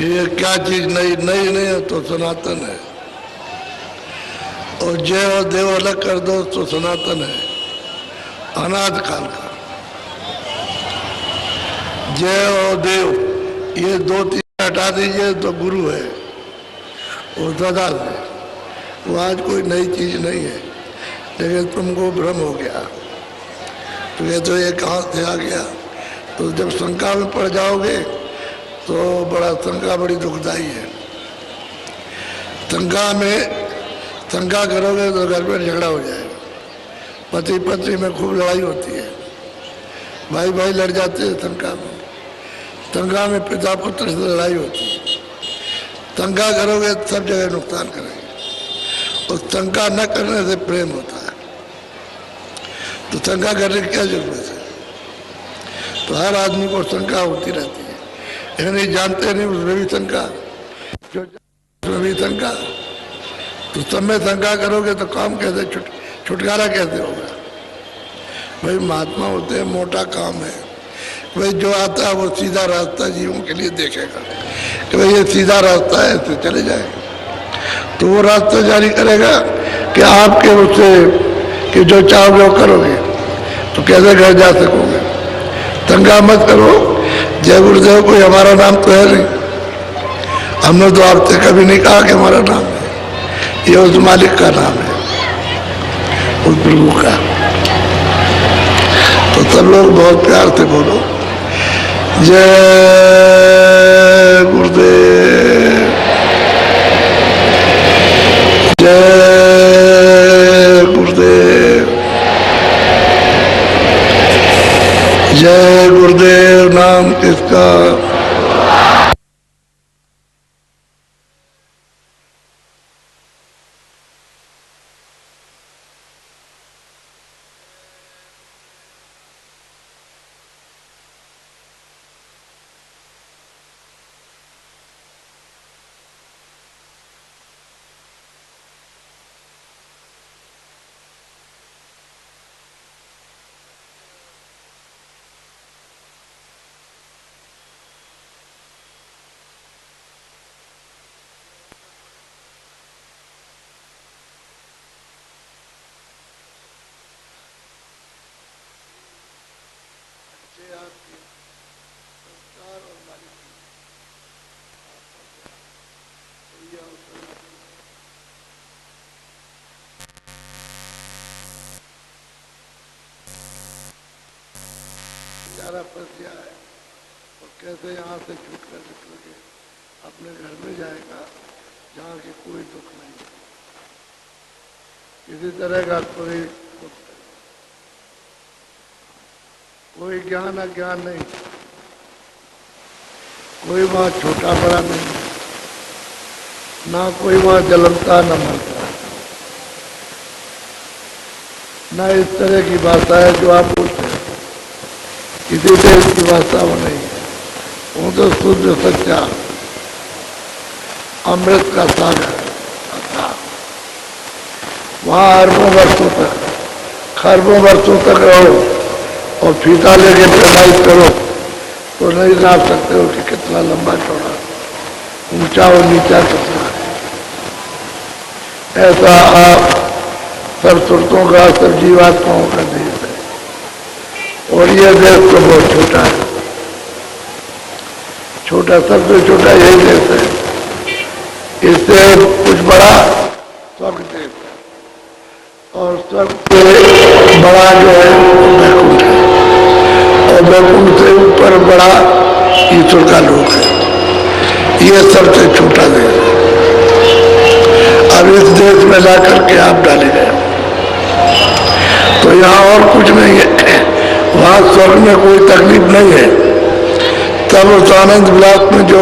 ये क्या चीज नई नई नहीं है तो सनातन है। और जय और देव अलग कर दो तो सनातन है, अनाद काल का। जय और देव ये दो तीन हटा दीजिए तो गुरु है और दादा है। वो आज कोई नई चीज नहीं है, लेकिन तुमको भ्रम हो गया। तो ये तो ये कहाँ से आ गया। तो जब शंका में पड़ जाओगे तो बड़ा शंका बड़ी दुखदाई है। शंका करोगे तो घर में झगड़ा हो जाएगा। पति पत्नी में खूब लड़ाई होती है, भाई भाई लड़ जाते हैं शंका में। शंका में पिता पुत्र से लड़ाई होती है। शंका करोगे तो सब जगह नुकसान करेंगे। और शंका न करने से प्रेम होता है। तो शंका करने की क्या जरूरत है। तो हर आदमी को शंका होती रहती है। ये नहीं जानते नहीं उसमें भी शंका, जो उसमें भी शंका। तो सब में शंका करोगे तो काम कैसे छुटकारा कैसे होगा। भाई महात्मा होते हैं, मोटा काम है। भाई जो आता है वो सीधा रास्ता जीवों के लिए देखेगा कि भाई ये सीधा रास्ता है, इससे चले जाएगा। तो वो रास्ता जारी करेगा कि आपके उससे कि जो चाहोगे वो करोगे। तो कैसे घर जा सकोगे। शंका मत करो। जय गुरुदेव कोई हमारा नाम तो है नहीं। हमने तो आपसे कभी नहीं कहा कि हमारा नाम है। ये उस मालिक का नाम है, उस प्रभु का। तो सब लोग बहुत प्यार से बोलो जय गुरुदेव, जय गुरुदेव, जय गुरुदेव। नाम किसका। बेचारा फंस गया है और कैसे यहाँ से छूट कर निकल के अपने घर में जाएगा जहाँ की कोई दुख नहीं है, किसी तरह का कोई ज्ञान अज्ञान नहीं, कोई वहाँ छोटा बड़ा नहीं, ना कोई वहाँ जलमता न मरता, ना इस तरह की भाषा है जो आप बोलते हैं। किसी देश की भाषा वो नहीं है। वो तो शुद्ध सच्चा अमृत का सागर था। वहाँ अरबों वर्षों तक, खरबों वर्षों तक रहो और फीता लेके प्रवाहित करो तो नहीं नाप सकते हो कि कितना लंबा चौड़ा, ऊंचा और नीचा कितना है। ऐसा आप सब सुरतों का, सब जीवात्माओं का देश है। और ये देश तो बहुत छोटा है। छोटा, सबसे छोटा यही देश है। इससे कुछ बड़ा स्वर्ग देश है और स्वर्ग से बड़ा जो है वैकुंठ है और वैकुंठ से ऊपर बड़ा ईश्वर का लोक है। ये सबसे छोटा देश है। अब इस देश में ला करके आप डाले गए तो यहाँ और कुछ नहीं है। वहाँ स्वर्ग में कोई तकलीफ नहीं है। तब उस आनंद विलास में जो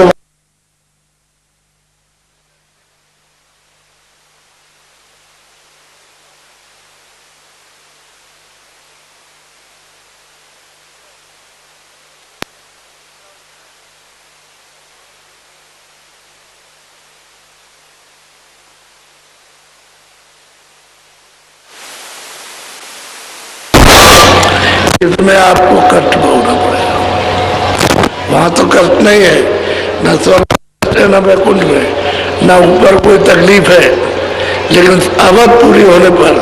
इसमें आपको कष्ट भोगना पड़ेगा। वहां तो कष्ट नहीं है, न स्वर्ग कष्ट न वैकुंठ में, न ऊपर कोई तकलीफ है, लेकिन अवध पूरी होने पर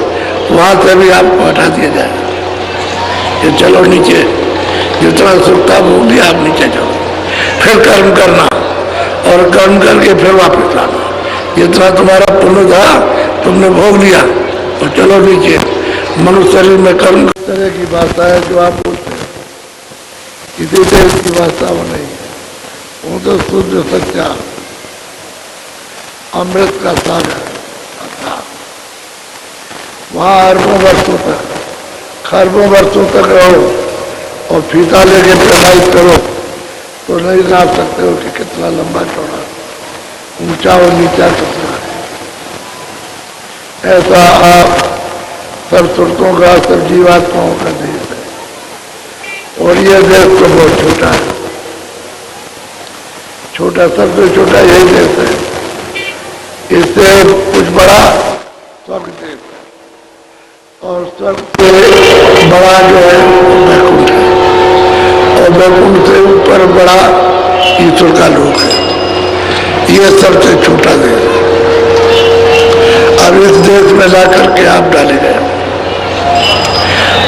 वहां से भी आपको हटा दिया जाए कि चलो नीचे, जितना सुख था भोग लिया, आप नीचे चलो, फिर कर्म करना और कर्म करके फिर वापस लाना। जितना तुम्हारा पुण्य था तुमने भोग लिया और चलो नीचे। मनुष्य शरीर में कर्म तरह की भाषा है जो आप बोलते हैं, किसी देश की भाषा वो नहीं है, वो तो शुद्ध सच्चा अमृत का सागर था। वहाँ अरबों वर्षों तक, खरबों वर्षों तक रहो और फीता लेके प्रवाहित करो तो नहीं नाप सकते हो कि कितना लंबा चौड़ा, ऊंचा और नीचा कितना है। ऐसा आप सब सुरतों का, सब जीवात्माओं का देश है और यह देश तो बहुत छोटा है, छोटा, सबसे छोटा यही देश है। इससे कुछ बड़ा स्वर्ग देश है और स्वर्ग से बड़ा जो है वैकुंठ है और वैकुंठ से ऊपर बड़ा ईश्वर का लोक है। ये सबसे छोटा देश है। अब इस देश में ला करके आप डाले गए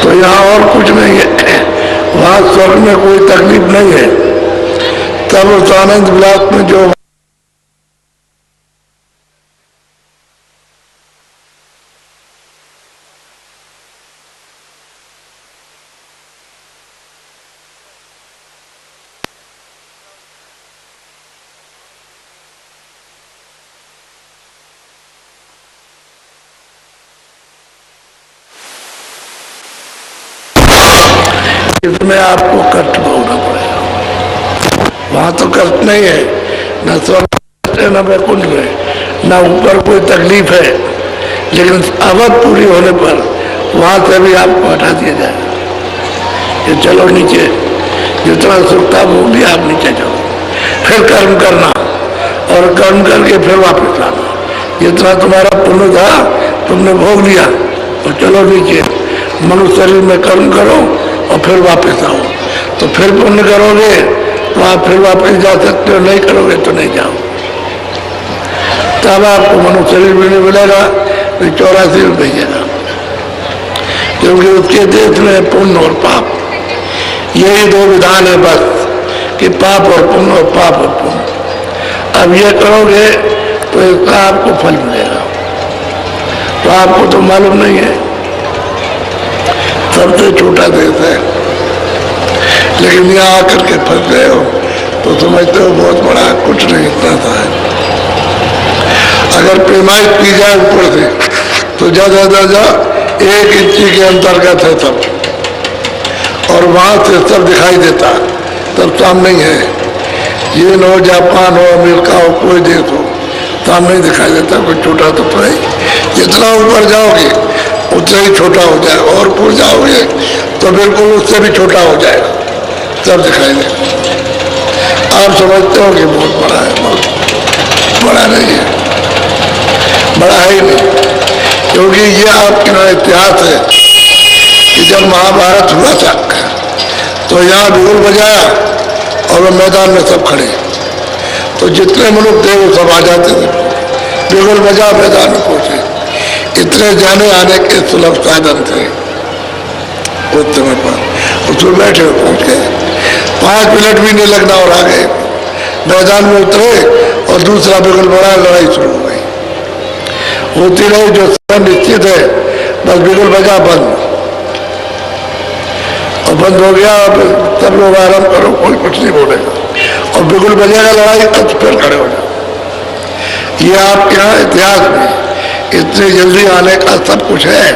तो यहाँ और कुछ नहीं है, वहाँ स्वर्ग में कोई तकलीफ नहीं है। तब उस आनंद विलास में जो इसमें आपको कष्ट भोगना पड़ेगा। वहां तो कष्ट नहीं है, न स्वर्ग है, न वैकुंठ में, न ऊपर कोई तकलीफ है, लेकिन अवध पूरी होने पर वहां से भी आपको हटा दिया जाए कि चलो नीचे, जितना सुख था भोग लिया, आप नीचे चलो, फिर कर्म करना और कर्म करके फिर वापस लाना। जितना तुम्हारा पुण्य था तुमने भोग लिया और चलो नीचे। मनुष्य शरीर में कर्म करो और फिर वापस आओ, तो फिर पुण्य करोगे तो आप फिर वापस जा सकते हो, नहीं करोगे तो नहीं जाओ। तब आपको मनुष्य शरीर भी नहीं मिलेगा, फिर 84 में भेजेगा, क्योंकि उसके देश में पुण्य और पाप, यही दो विधान है बस, कि पाप और पुण्य और पाप और पुण्य। अब ये करोगे तो इसका आपको फल मिलेगा। तो आपको तो मालूम नहीं है, सबसे छोटा देश है, लेकिन यहाँ आकर के फंस गए हो तो समझते हो बहुत बड़ा, कुछ नहीं, इतना सा है। अगर पैमाइश की जाए ऊपर से तो ज्यादा ज्यादा 1 इंची के अंतर्गत है सब, और वहां से सब दिखाई देता, तब सामने ही है। चीन हो, जापान हो, अमेरिका हो, कोई देश हो, सामने ही दिखाई देता, कोई छोटा तो नहीं। जितना ऊपर जाओगे उतना ही छोटा हो जाएगा, और ऊपर जाओगे तो बिल्कुल उससे भी छोटा हो जाएगा, सब दिखाई देगा। आप समझते हो कि बहुत बड़ा है, बहुत बड़ा नहीं है, बड़ा है ही नहीं, क्योंकि ये आपके यहाँ इतिहास है कि जब महाभारत हुआ था तो यहाँ बिगुल बजाया और वो मैदान में सब खड़े, तो जितने मनुष्य थे वो सब आ जाते थे, बिगुल बजा मैदान में पहुंचे। इतने जाने आने के सुलभ साधन थे उस समय पर, उसमें बैठे हुए पहुंच गए, 5 मिनट भी नहीं लगना और आ गए मैदान में, उतरे और दूसरा बिगुल बड़ा, लड़ाई शुरू हो गई, होती रही। जो समय निश्चित है बस बिगुल बजा बंद, और बंद हो गया, सब लोग आराम करो, कोई कुछ नहीं बोलेगा, और बिगुल बजेगा, लड़ाई तब फिर खड़े हो जाओ। ये आपके यहाँ इतिहास में इतनी जल्दी आने का सब कुछ है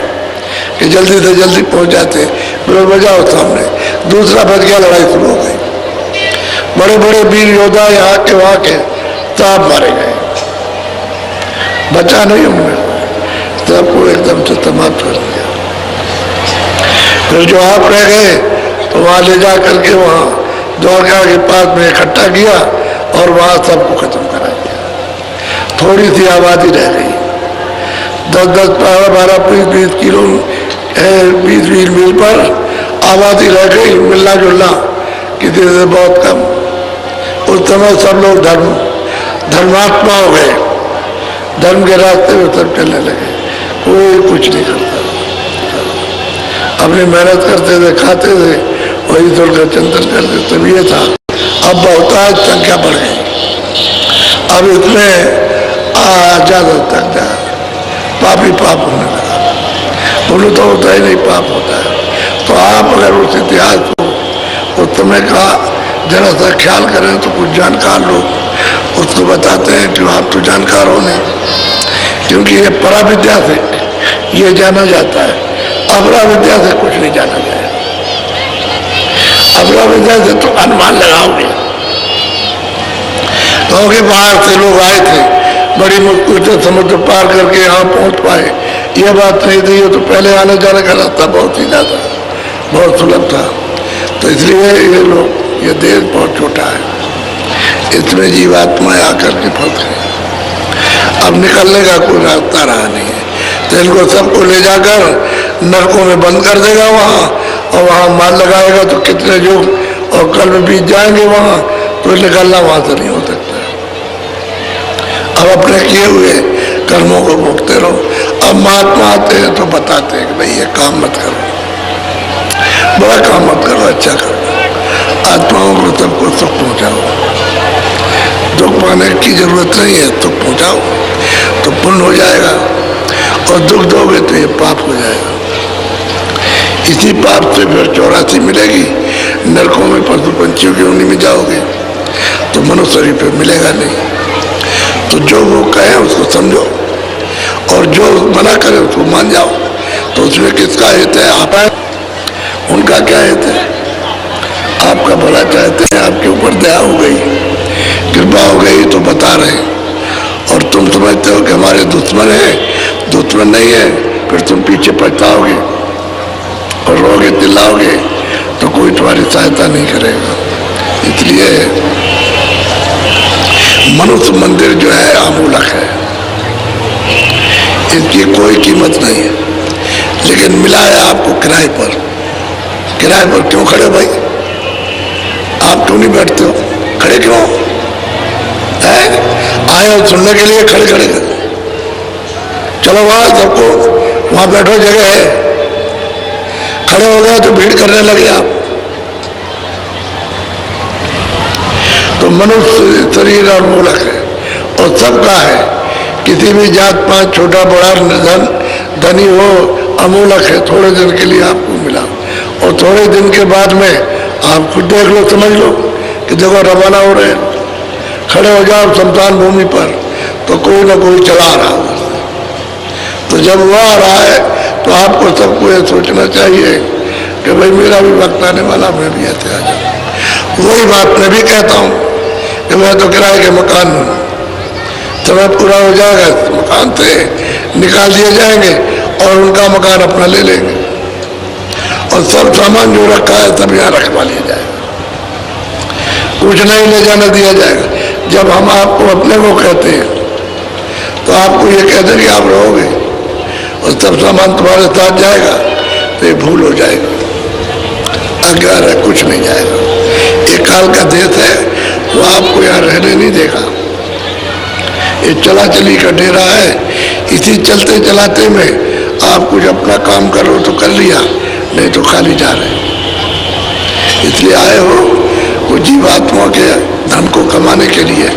कि जल्दी से जल्दी पहुंच जाते, बिगुल बजाओ सामने, दूसरा बज गया, लड़ाई शुरू हो गई। बड़े बड़े वीर योद्धा यहाँ के वहां के सब मारे गए, बचा नहीं उनमें, सबको एकदम से समाप्त कर दिया। फिर जो आप रह गए तो वहां ले जा करके वहां द्वारका के पास में इकट्ठा किया और वहां सबको खत्म करा दिया। थोड़ी सी आबादी रह गई, 10-10, 12-12, 20-20 किलो 20-20 मील पर आबादी रह गई, मिलना जुलना किसी से बहुत कम। उस समय सब लोग धर्मात्मा हो गए, धर्म के रास्ते में सब चलने लगे, कोई कुछ नहीं करता, अपनी मेहनत करते थे, खाते थे, वही ईश्वर का चिंतन करते, तब ये था। अब बहुत संख्या बढ़ गई, अब इसमें ज्यादा तक जा पाप ही पाप होने लगा, बोलो तो होता ही नहीं, पाप होता है। तो आप अगर उस इतिहास को उस समय का जरा सा ख्याल करें तो कुछ जानकार लोग उसको बताते हैं कि आप तो जानकार हो नहीं, क्योंकि ये परा विद्या से ये जाना जाता है, अपरा विद्या से कुछ नहीं जाना जाए। अपरा विद्या से तो अनुमान लगाओगे, क्योंकि बाहर से लोग आए थे, बड़ी मुश्किल से समुद्र पार करके यहाँ पहुंच पाए, ये बात नहीं थी। ये तो पहले आने जाने का रास्ता बहुत ही ज्यादा, बहुत सुलभ था। तो इसलिए ये लोग, ये देश बहुत छोटा है, इसमें जीवात्माएं आकर के फंस गए, अब निकलने का कोई रास्ता रहा नहीं है। तो इनको सबको ले जाकर नरकों में बंद कर देगा वहाँ, और वहाँ मार लगाएगा तो कितने जो और कल में बीत जाएंगे वहाँ, तो निकलना वहाँ से नहीं हो सकता। अब अपने किए हुए कर्मों को भोगते रहो। अब महात्मा आते हैं तो बताते हैं कि भाई ये काम मत करो, बड़ा काम मत करो, अच्छा करो, आत्माओं को सबको सुख पहुँचाओ, दुख पाने की जरूरत नहीं है, सुख पहुँचाओ तो पुण्य हो जाएगा, और दुख दोगे तो ये पाप हो जाएगा। इसी पाप से फिर 84 मिलेगी, नरकों में पशु पंछियों की योनि में जाओगे, तो मनुष्य शरीर पे मिलेगा नहीं। तो जो वो कहे उसको समझो, और जो मना करे उसको मान जाओ। तो उसमें किसका हित है? आप उनका क्या हित है? आपका भला चाहते हैं, आपके ऊपर दया हो गई, कृपा हो गई तो बता रहे, और तुम समझते हो कि हमारे दुश्मन है, दुश्मन नहीं है, फिर तुम पीछे पछताओगे और रोगे चिल्लाओगे तो कोई तुम्हारी सहायता नहीं करेगा। इसलिए मनुष्य मंदिर जो है अमूलक है, इसकी कोई कीमत नहीं है, लेकिन मिला है आपको किराए पर। किराए पर क्यों खड़े भाई? आप क्यों नहीं बैठते हो? खड़े क्यों है? आए हो सुनने के लिए, खड़े खड़े कर। चलो वहां सबको, वहां बैठो, जगह है। खड़े हो गए तो भीड़ करने लगे आप। तो मनुष्य शरीर अमूलक है, और सबका है, किसी भी जात पात, छोटा बड़ा, निर्धन धनी हो, अमूलक है। थोड़े दिन के लिए आपको मिला, और थोड़े दिन के बाद में आप खुद देख लो, समझ लो कि देखो रवाना हो रहे हैं, खड़े हो जाओ शमशान भूमि पर, तो कोई ना कोई चला रहा है। तो जब वो आ रहा है तो आपको सबको ये सोचना चाहिए कि भाई मेरा भी वक्त आने वाला, मैं भी ऐसे आ जाऊँ। वही बात मैं भी कहता हूँ कि मैं तो किराए के मकान में हूँ, समय पूरा हो जाएगा, मकान से निकाल दिए जाएंगे और उनका मकान अपना ले लेंगे, और सब सामान जो रखा है सब यहाँ रखवा लिया जाएगा, कुछ नहीं ले जाने दिया जाएगा। जब हम आपको अपने को कहते हैं तो आपको ये कहते हैं कि आप रहोगे, और सब सामान तुम्हारे साथ जाएगा, तो ये भूल हो जाएगा, अज्ञान है, कुछ नहीं जाएगा। ये काल का देश है, वो आपको यहाँ रहने नहीं देगा। ये चला चली का डेरा है, इसी चलते चलाते में आप कुछ अपना काम करो तो कर लिया, नहीं तो खाली जा रहे। इसलिए आए हो वो जीवात्मा के धन को कमाने के लिए,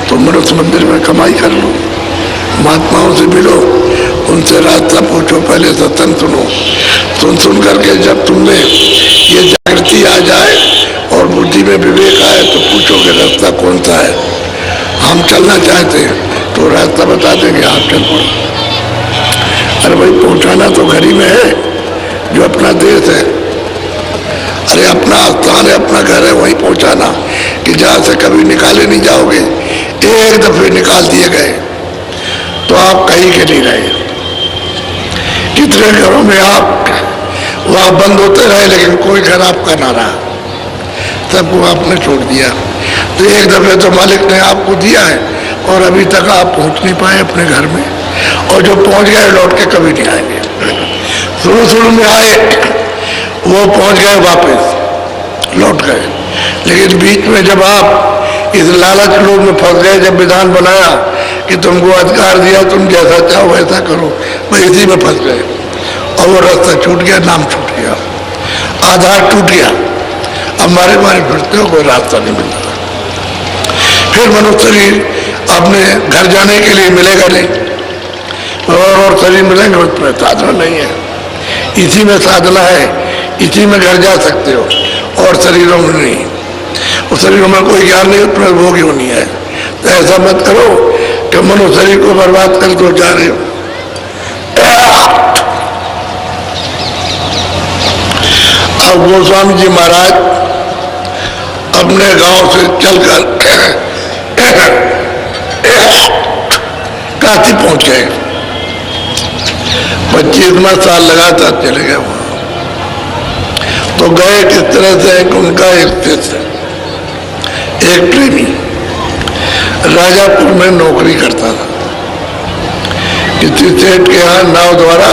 तो मनुष्य मंदिर में कमाई कर लो, महात्माओं से मिलो, उनसे रास्ता पूछो, पहले सत्संग सुनो, सुन करके जब तुमने ये जागृति आ जाए और बुद्धि में विवेक आए तो पूछो कि रास्ता कौन सा है। हम चलना चाहते हैं तो रास्ता बता देंगे, आप चल पड़ो। अरे भाई पहुंचाना तो घर ही में है, जो अपना देश है, अरे अपना स्थान है, अपना घर है, वहीं पहुंचाना, कि जहाँ से कभी निकाले नहीं जाओगे। एक दफे निकाल दिए गए तो आप कहीं के नहीं रहे। कितने घरों में आप वहाँ बंद होते रहे, लेकिन कोई घर आपका ना रहा, सबको आपने छोड़ दिया। तो एक दफे तो मालिक ने आपको दिया है, और अभी तक आप पहुँच नहीं पाए अपने घर में, और जो पहुँच गए लौट के कभी नहीं आएंगे। शुरू में आए वो पहुँच गए, वापस लौट गए, लेकिन बीच में जब आप इस लालच लोग में फंस गए। जब विधान बनाया कि तुमको अधिकार दिया, तुम जैसा चाहो वैसा करो, भाई इसी में फंस गए और वो रास्ता छूट गया, नाम छूट गया, आधार टूट गया। अब मारे मारे फिरते हो, कोई रास्ता नहीं मिल रहा। फिर मनुष्य शरीर अपने घर जाने के लिए मिलेगा नहीं, और शरीर मिलेंगे, उसमें साधना नहीं है। इसी में साधना है, इसी में घर जा सकते हो, और शरीरों में नहीं। उस शरीरों में कोई ज्ञान नहीं, उसमें भोग ही नहीं है। तो ऐसा मत करो कि मनुष्य शरीर को बर्बाद कर दो जा रहे हो। अब गोस्वामी जी महाराज अपने गांव से चलकर काशी पहुंच गए। 25 साल लगातार चले गए वहां। तो गए किस तरह से, उनका एक प्रेमी राजापुर में नौकरी करता था। किसी सेठ के यहाँ नाव द्वारा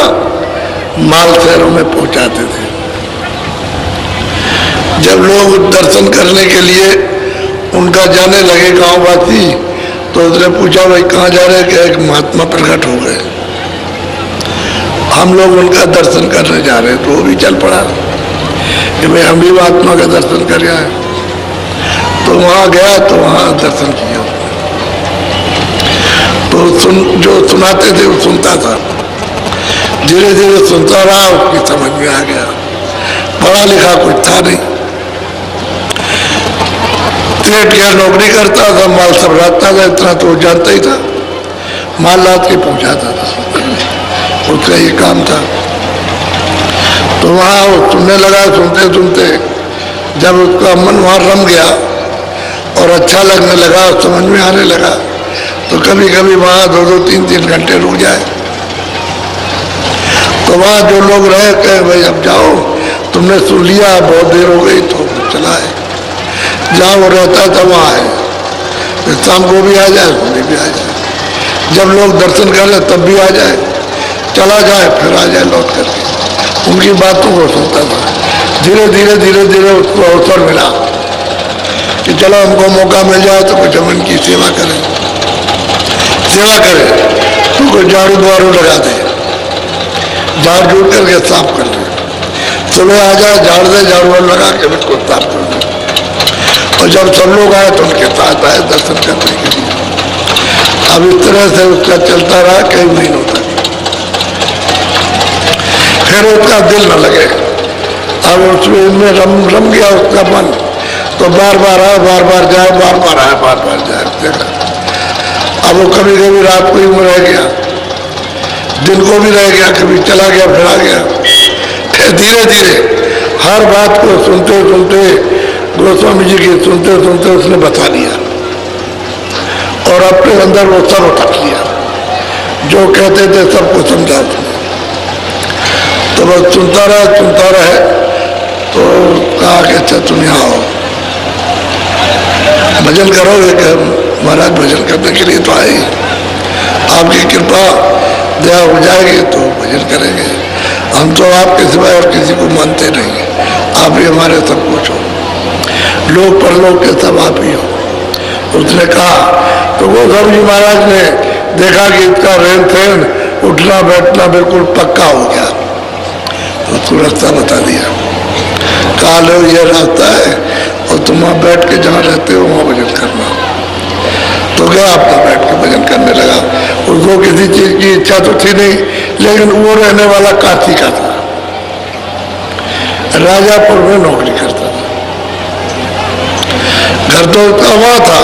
माल शहरों में पहुंचाते थे। जब लोग दर्शन करने के लिए उनका जाने लगे गांववासी, तो उसने पूछा भाई कहाँ जा रहे? कि एक महात्मा प्रकट हो गए, हम लोग उनका दर्शन करने जा रहे हैं। तो वो भी चल पड़ा कि भाई हम भी महात्मा का दर्शन कर आए। तो वहां गया तो वहां दर्शन किया। तो जो सुनाते थे वो सुनता था, धीरे धीरे सुनता रहा, उसकी समझ में आ गया। पढ़ा लिखा कुछ था नहीं, सेठ क्या नौकरी करता था, माल सब रखता था, इतना तो जानता ही था, माल लाद के पहुंचाता था, उसका ये काम था। तो वहाँ वो सुनने लगा, सुनते सुनते जब उसका मन वहाँ रम गया और अच्छा लगने लगा, समझ में आने लगा, तो कभी कभी वहाँ 2-2, 3-3 घंटे रुक जाए। तो वहाँ जो लोग रहे कहे भाई अब जाओ, तुमने सुन लिया, बहुत देर हो गई, तो चला है। जहाँ वो रहता था वहाँ है, शाम को भी आ जाए, सुबह भी आ जाए, जब लोग दर्शन कर ले तब भी आ जाए, चला जाए फिर आ जाए लौट करके। उनकी बातों को सुनता था। धीरे धीरे धीरे धीरे उसको अवसर मिला कि चलो हमको मौका मिल जाए तो कुछ हम इनकी सेवा करें। सेवा करें तो कोई झाड़ू बुआरू लगा दे, झाड़ झूड़ करके साफ कर दे, सुबह आ जाए झाड़ दे, झाड़ू लगा के बिल्कुल साफ कर दे। और जब सब लोग आए तो उनके साथ आए दर्शन करने के लिए। अब इस तरह से उसका चलता रहा कई महीनों तक। फिर उसका दिल न लगे, अब उसमें रम गया उसका मन, तो बार बार आए, बार बार जाए, बार बार आए, बार बार जाए। देखा अब वो कभी कभी रात को ही रह गया, दिन को भी रह गया, कभी चला गया फिर आ गया। फिर धीरे धीरे हर बात को सुनते सुनते, गोस्वामी जी की सुनते सुनते उसने बता दिया और अपने अंदर वो सब उठा लिया, जो कहते थे सबको समझा उसने। तो बस सुनता रहे, तो कहा कि अच्छा तुम यहाँ आओ, भजन करोगे? कि महाराज भजन करने के लिए तो आए, आपकी कृपा दया हो जाएगी तो भजन करेंगे। हम तो आपके सिवाय और किसी को मानते नहीं, आप ही हमारे सब कुछ हो, लोक परलोक के सब आप ही हो। उसने कहा तो गोस्वामी जी महाराज ने देखा कि इसका रहन सहन, उठना बैठना बिल्कुल पक्का हो गया, तो उसको रास्ता बता दिया। कहा लो ये रास्ता है और तुम वहाँ बैठ के जहाँ रहते हो वहाँ भजन करना। तो गया अपना बैठ के भजन करने लगा। उसको किसी चीज की इच्छा तो थी नहीं, लेकिन वो रहने वाला काशी का था, राजापुर में नौकरी करता था। घर तो उसका वहाँ था,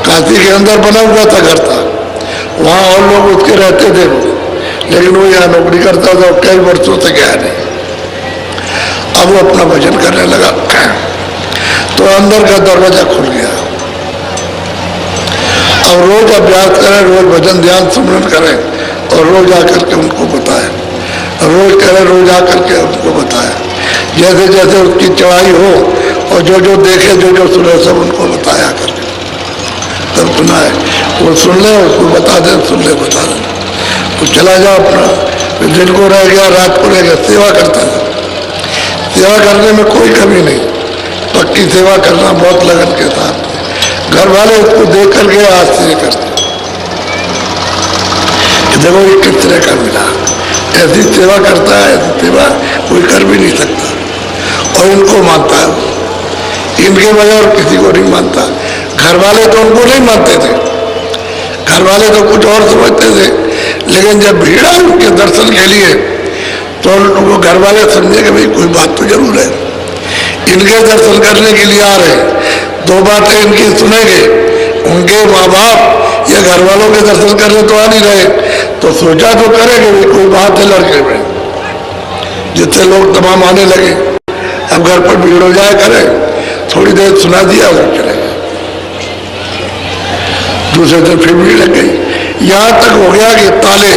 काशी के अंदर बना हुआ था घर था, वहाँ और लोग उसके रहते थे वो, लेकिन वो यहाँ नौकरी करता था और कई वर्षों से गया नहीं। अब वो अपना भजन करने लगा तो अंदर का दरवाजा खुल गया। अब रोज अभ्यास करें, रोज भजन ध्यान सुमरन करें और रोज आकर के उनको बताएं, रोज करें, रोज आकर के उनको बताएं। जैसे जैसे उसकी चढ़ाई हो और जो जो देखे, जो जो सुने, सब उनको बताया करके तब सुनाए। वो सुन ले, उसको बता दे, सुन ले, बता दे, तो चला जाओ अपना। दिन को रह गया, रात को रह गया, सेवा करता था। सेवा करने में कोई कमी नहीं, पक्की सेवा करना बहुत लगन के साथ। घर वाले उसको देख करके आश्चर्य करते कि देखो ये किस तरह का मिला, ऐसी सेवा करता है, ऐसी सेवा कोई कर भी नहीं सकता। और इनको मानता है, इनके बगैर और किसी को नहीं मानता। घर वाले तो उनको नहीं मानते थे, घर वाले तो कुछ और समझते थे, लेकिन जब भीड़ आई उनके दर्शन के लिए तो उनको घर वाले समझे कि भाई कोई बात तो जरूर है, इनके दर्शन करने के लिए आ रहे, दो बातें इनकी सुनेंगे, उनके माँ बाप या घर वालों के दर्शन करने तो आ नहीं रहे, तो सोचा तो करेंगे भाई कोई बात है लड़के में, जिससे लोग तमाम आने लगे। अब घर पर भीड़ हो जाए करे, थोड़ी देर सुना दिया और चले गए। दूसरे दिन फिर भीड़ लग गई, यहाँ तक हो गया कि ताले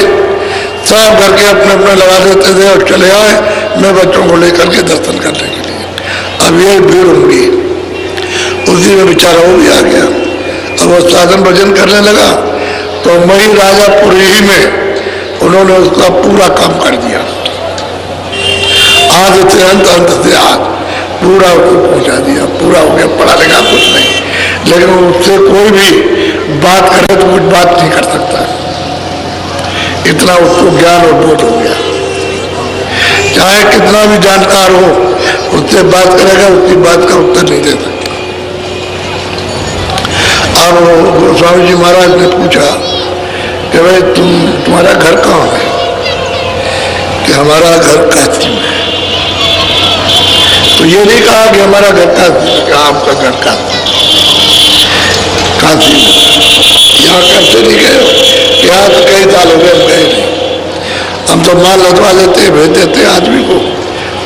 सब घर के अपने अपने लगा देते थे और चले आए मैं बच्चों को लेकर के दर्शन करने के लिए। अब ये भीड़ होगी, उसी में बेचारा वो भी आ गया। अब वो साधन भजन करने लगा तो वही राजापुरी ही में उन्होंने उसका पूरा काम कर दिया, आद से अंत, अंत से आद, पूरा उसको पहुंचा दिया। पूरा हो गया, पढ़ा लिखा कुछ नहीं, लेकिन उससे कोई भी बात करे तो कुछ बात नहीं कर सकता, इतना उसको ज्ञान और बोध हो गया। चाहे कितना भी जानकार हो, उससे बात करेगा, उसकी बात का उत्तर नहीं दे सकता। अब गोस्वामी जी महाराज ने पूछा कि भाई तुम्हारा घर कहाँ है? कि हमारा घर काशी में है। तो ये नहीं कहा कि हमारा घर काशी में, आपका घर काशी में। यहाँ कैसे नहीं गए? यहाँ तो कई साल हो गए हम गए नहीं। हम तो माल लदवा लेते, भेज देते आदमी को,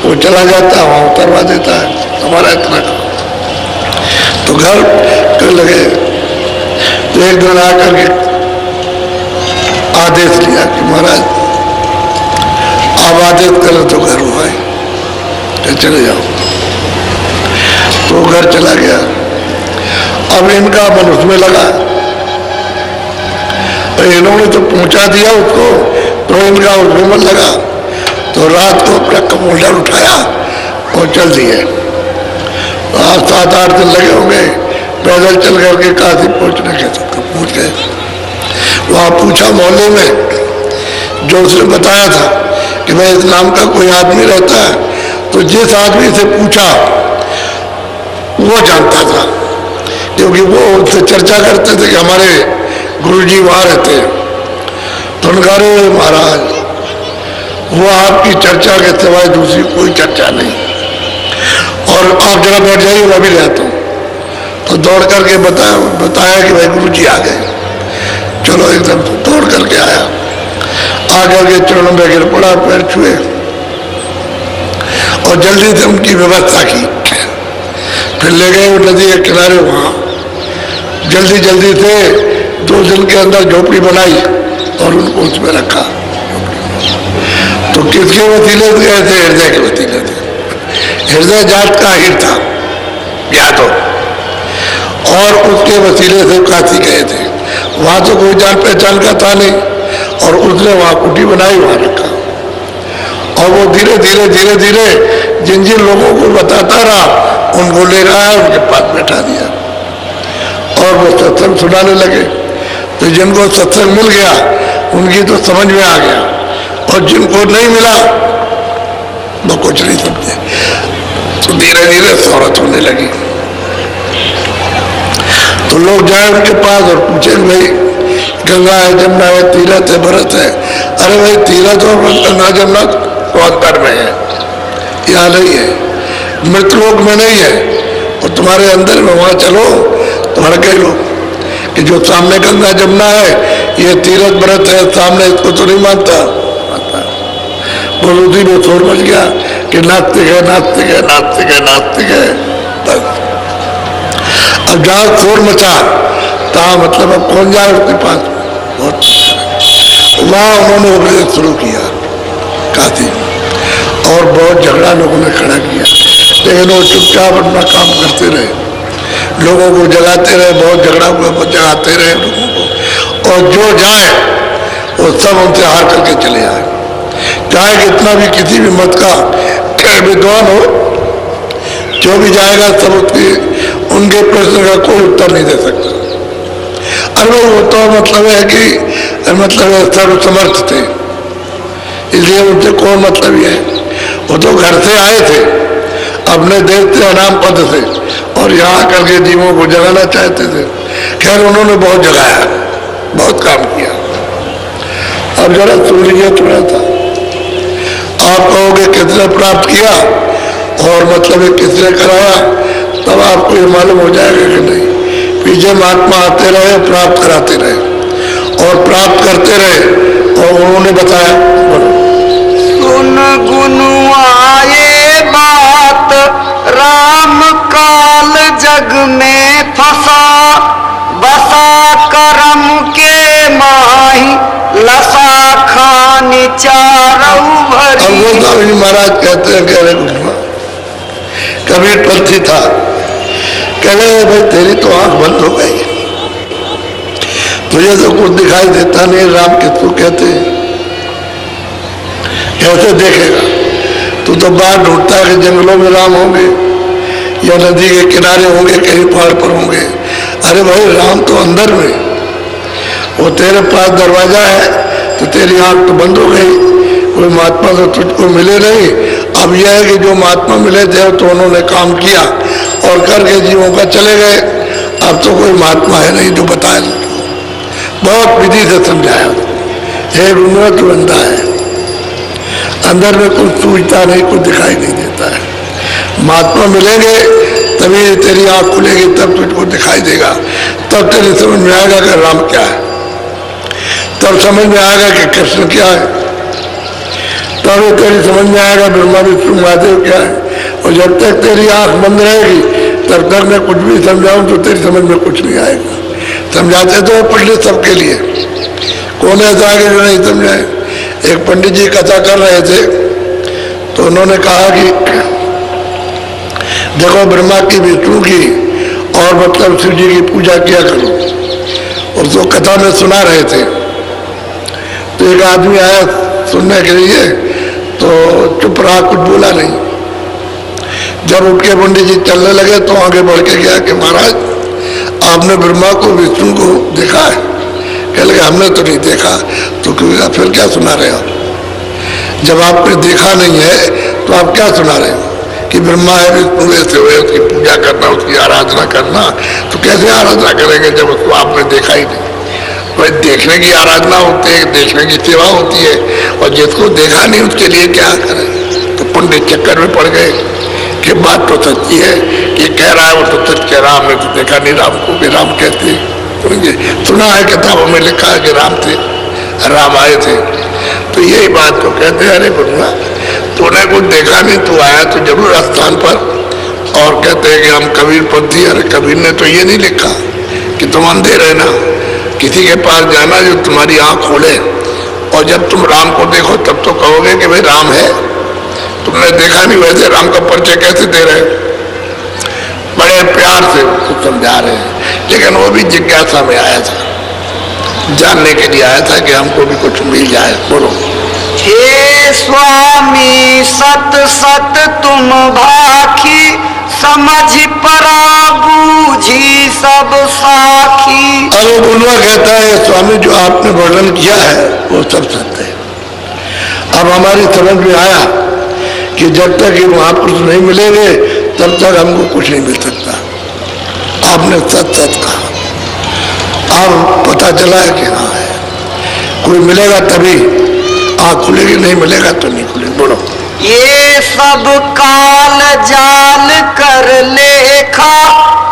वो चला जाता है, वहाँ उतरवा देता है, हमारा इतना तो घर कर लगे। तो एक दिन आकर के आदेश लिया कि महाराज आप आदेश करें तो घर हुआ है, चले जाओ। तो घर चला गया। अब इनका मन उसमें लगा, इन्होंने तो पहुंचा दिया उसको, तो इनका उसमें मन लगा। तो रात को अपना कमोडर उठाया और चल दिए। 7-8 दिन लगे होंगे पैदल चल करके काशी पहुंचने के, तो पहुंच गए। वहाँ पूछा मोहल्ले में, जो उसने बताया था कि भाई इस नाम का कोई आदमी रहता है, तो जिस आदमी से पूछा वो जानता था, क्योंकि वो उससे चर्चा करते थे कि हमारे गुरुजी वहाँ रहते हैं। तो उनका अरे महाराज वो आपकी चर्चा के सिवाय दूसरी कोई चर्चा नहीं, और आप जरा बैठ जाइए, मैं भी रहता हूँ। तो दौड़ करके बताया कि भाई गुरुजी आ गए। चलो एकदम दौड़ करके आया, आकर के चरणों में गिर पड़ा, पैर छुए और जल्दी से उनकी व्यवस्था की। फिर ले गए वो नदी के किनारे, वहाँ जल्दी जल्दी से 2 दिन के अंदर झोपड़ी बनाई और उनको उसमें रखा। तो किसके वसीले से गए थे? हृदय के वसीले थे। हृदय जाट का हिर था यादव, और उसके वसीले से काशी गए थे। वहाँ तो कोई जान पहचान का था नहीं, और उसने वहाँ कुटी बनाई, वहाँ रखा। और वो धीरे धीरे धीरे धीरे जिन जिन लोगों को बताता रहा, उनको ले रहा है, उनके पास बैठा दिया और वो सत्संग सुनाने लगे। तो जिनको सत्संग मिल गया उनकी तो समझ में आ गया, और जिनको नहीं मिला वो कुछ नहीं समझे। तो धीरे धीरे शोहरत होने लगी। तो लोग जाए उनके पास और पूछे भाई गंगा है, जमुना है, तीरथ है, भरत है। अरे भाई तीरथ और गंगा जमुना तो अंतर में है, यहाँ नहीं है, मृतलोक में नहीं है, और तुम्हारे अंदर में वहाँ चलो तो हड़के लोग कि जो सामने गंगा जमुना है, ये तीरथ भरत है, सामने इसको तो नहीं मानता। बोल उसी में शोर मच गया कि नास्तिक है, नास्तिक है, नास्तिक है, नास्तिक है। बस अब जहाँ शोर मचा तहाँ मतलब अब कौन जाए उसके पास? बहुत वहाँ उन्होंने उपदेश शुरू किया काशी, और बहुत झगड़ा लोगों ने खड़ा किया, लेकिन वो चुपचाप अपना काम करते रहे, लोगों को जगाते रहे। बहुत झगड़ा हुआ, जगाते रहे लोगों को, और जो जाए वो सब उनसे हार करके चले आए। चाहे कितना भी किसी भी मत का विद्वान हो, जो भी जाएगा सब उनके प्रश्न का कोई उत्तर नहीं दे सकता। अरे भाई वो तो मतलब है कि मतलब सर्वसमर्थ थे, इसलिए उनसे कौन मतलब है। वो तो घर से आए थे अपने देश से अनाम पद से, और यहाँ करके जीवों को जगाना चाहते थे। खैर उन्होंने बहुत जगाया, बहुत काम किया। अब जरा सुन लीजिए थोड़ा सा। आप कहोगे किसने प्राप्त किया और मतलब ये किसने कराया, तब आपको ये मालूम हो जाएगा कि नहीं। पीछे महात्मा आते रहे, प्राप्त कराते रहे और प्राप्त करते रहे, और उन्होंने बताया। सुन गुनु आए बात, राम काल जग में फंसा, बसा करम के माही, लसा खानी चारऊ भरी। अब वो स्वामी महाराज कहते हैं, कह रहे कबीर पंथी था, कह रहे भाई तेरी तो आंख बंद हो गई, तुझे तो कुछ दिखाई देता नहीं, राम किसको कहते हैं, कैसे देखेगा। तू तो बाहर ढूंढता है कि जंगलों में राम होंगे या नदी के किनारे होंगे, कहीं पहाड़ पर होंगे। अरे भाई राम तो अंदर में, वो तेरे पास दरवाजा है, तो तेरी आंख तो बंद हो गई, कोई महात्मा तो तुझको मिले नहीं। अब यह है कि जो महात्मा मिले थे तो उन्होंने काम किया और करके जीवों का चले गए। अब तो कोई महात्मा है नहीं जो बताए, बहुत विधि से समझाया। एक उन्नत बंदा है, अंदर में कुछ सूझता नहीं, कुछ दिखाई नहीं देता है। महात्मा मिलेंगे तभी तेरी आंख खुलेगी, तब तुझको दिखाई देगा, तब तेरी समझ में आएगा कि राम क्या है, तब समझ में आएगा कि कृष्ण क्या है, तब तेरी समझ में आएगा ब्रह्मा विष्णु महादेव क्या है। और जब तक तेरी आंख बंद रहेगी तब तक मैं कुछ भी समझाऊं तो तेरी समझ में कुछ नहीं आएगा। समझाते तो पंडित सबके लिए, कौन ऐसा है जो नहीं समझाए। एक पंडित जी कथा कर रहे थे तो उन्होंने कहा कि देखो ब्रह्मा की विष्णु की और मतलब शिव जी की पूजा किया करो। और तो कथा में सुना रहे थे तो एक आदमी आया सुनने के लिए, तो चुप रहा, कुछ बोला नहीं। जब उठ के पंडित जी चलने लगे तो आगे बढ़ के गया कि महाराज आपने ब्रह्मा को विष्णु को देखा है? कह लगे हमने तो नहीं देखा। तो क्यों फिर क्या सुना रहे हो? जब आपने देखा नहीं है तो आप क्या सुना रहे हो कि ब्रह्मा है विष्णु ऐसे हुए, उसकी पूजा करना, उसकी आराधना करना। तो कैसे आराधना करेंगे जब उसको आपने देखा ही नहीं। भाई देखने की आराधना होती है, देखने की सेवा होती है, और जिसको देखा नहीं उसके लिए क्या करें। तो पंडित चक्कर में पड़ गए कि बात तो सच्ची है, कि कह रहा है वो तो सच कह रहा, हमने तो देखा नहीं राम को भी राम कहते हैं। सुना है किताबों में लिखा है कि राम थे, राम आए थे। तो यही बात को कहते हैं, अरे ब्रह्मा तूने कुछ देखा नहीं, तू आया तो जरूर स्थान पर। और कहते हैं कि हम कबीर पंथी। अरे कबीर ने तो ये नहीं लिखा कि तुम अंधे रहना, किसी के पास जाना जो तुम्हारी आंख खोले, और जब तुम राम को देखो तब तो कहोगे कि भाई राम है। तुमने देखा नहीं, वैसे राम का परिचय कैसे दे रहे? बड़े प्यार से उसको समझा रहे हैं, लेकिन वो भी जिज्ञासा में आया था, जानने के लिए आया था कि हमको भी कुछ मिल जाए। बोलो। हे स्वामी सत सत तुम भाखी, समझ परा बूझी सब साखी। अरे गुनवा कहता है स्वामी जो आपने वर्णन किया है वो सब सत्य है। अब हमारी समझ में आया कि जब तक ये महापुरुष नहीं मिलेंगे तब तक हमको कुछ नहीं मिल सकता। आपने सच सच कहा, अब पता चला है कि हाँ है। कोई मिलेगा तभी आँख खुलेगी, नहीं मिलेगा तो नहीं खुलेगी। बोलो। ये सब काल जाल कर लेखा,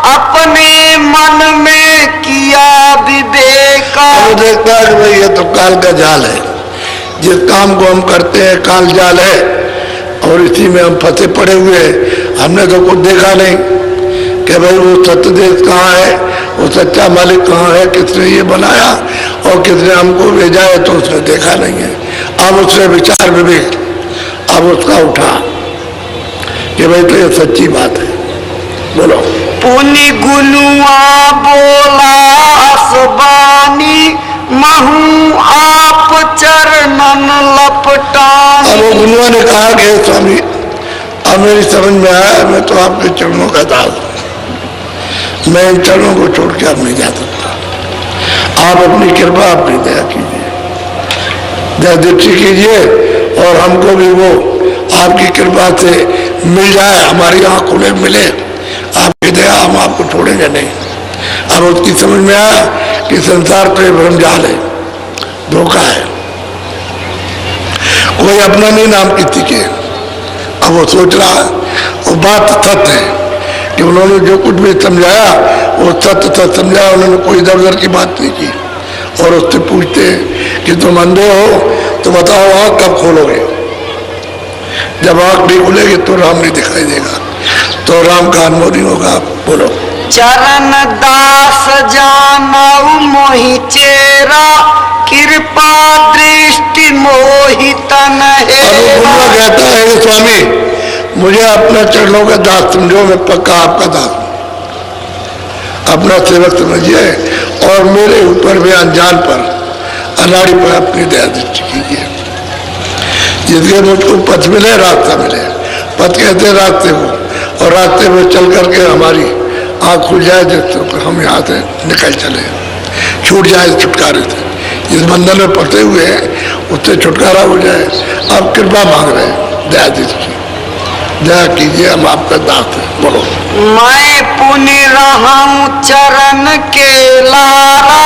अपने मन में किया विवेका। वो देखता है कि भाई ये तो काल का जाल है, जिस काम को हम करते हैं काल जाल है, और इसी में हम फंसे पड़े हुए हैं। हमने तो कुछ देखा नहीं कि भाई वो सत्य देश कहाँ है, वो सच्चा मालिक कहाँ है, किसने ये बनाया और किसने हमको भेजा है, तो उसने देखा नहीं है। अब उसने विचार विवेक अब उसका उठा कि भाई तो ये सच्ची बात है। बोलो। पुनि गुनुआ बोला असबानी, महू आप चरणन लपटानी। अब वो गुनुआ ने कहा कि स्वामी अब मेरी समझ में आया, मैं तो आपके चरणों का दास। मैं इन चरणों को छोड़ के अब नहीं जा सकता। आप अपनी कृपा, अपनी दया कीजिए, दया दृष्टि कीजिए और हमको भी वो आपकी कृपा से मिल जाए, हमारी आँख खुले मिले, आपकी दया, हम आपको छोड़ेंगे नहीं। अब उसकी समझ में आया कि संसार तो भ्रमजाल है, धोखा है, कोई अपना नहीं नाम किसी के। अब वो सोच रहा है, वो बात सत्य है कि उन्होंने जो कुछ भी समझाया वो सत्य सत्य समझाया, उन्होंने कोई इधर उधर की बात नहीं की। और उससे पूछते कि तुम अंधे हो तो बताओ आँख कब खोलोगे? जब आँख नहीं खुलेगी तो राम नहीं दिखाई देगा, तो राम का अनुभव नहीं होगा। बोलो। चरण दास जानऊ मोहि चेरा, कृपा दृष्टि मोहितन है। अनुपुण्य कहता है कि स्वामी मुझे अपना चरणों का दास समझो, मैं पक्का आपका दास, अपना सेवक समझिए और मेरे ऊपर भी अनजान पर, अनाड़ी पर अपनी दया दृष्टि कीजिए। जिसके मुझको पथ मिले, रास्ता मिले, पथ कहते रास्ते को, और रास्ते में चल करके हमारी आँख खुल जाए जिससे हम यहाँ से निकल चले, छूट जाए छुटकारे से, जिस बंधन में फंसे हुए हैं उससे छुटकारा हो जाए। आप कृपा मांग रहे हैं, दया दृष्टि, दया कीजिए, हम आपका दास हैं। बोलो। मैं पुण्य रहूं चरण के लारा,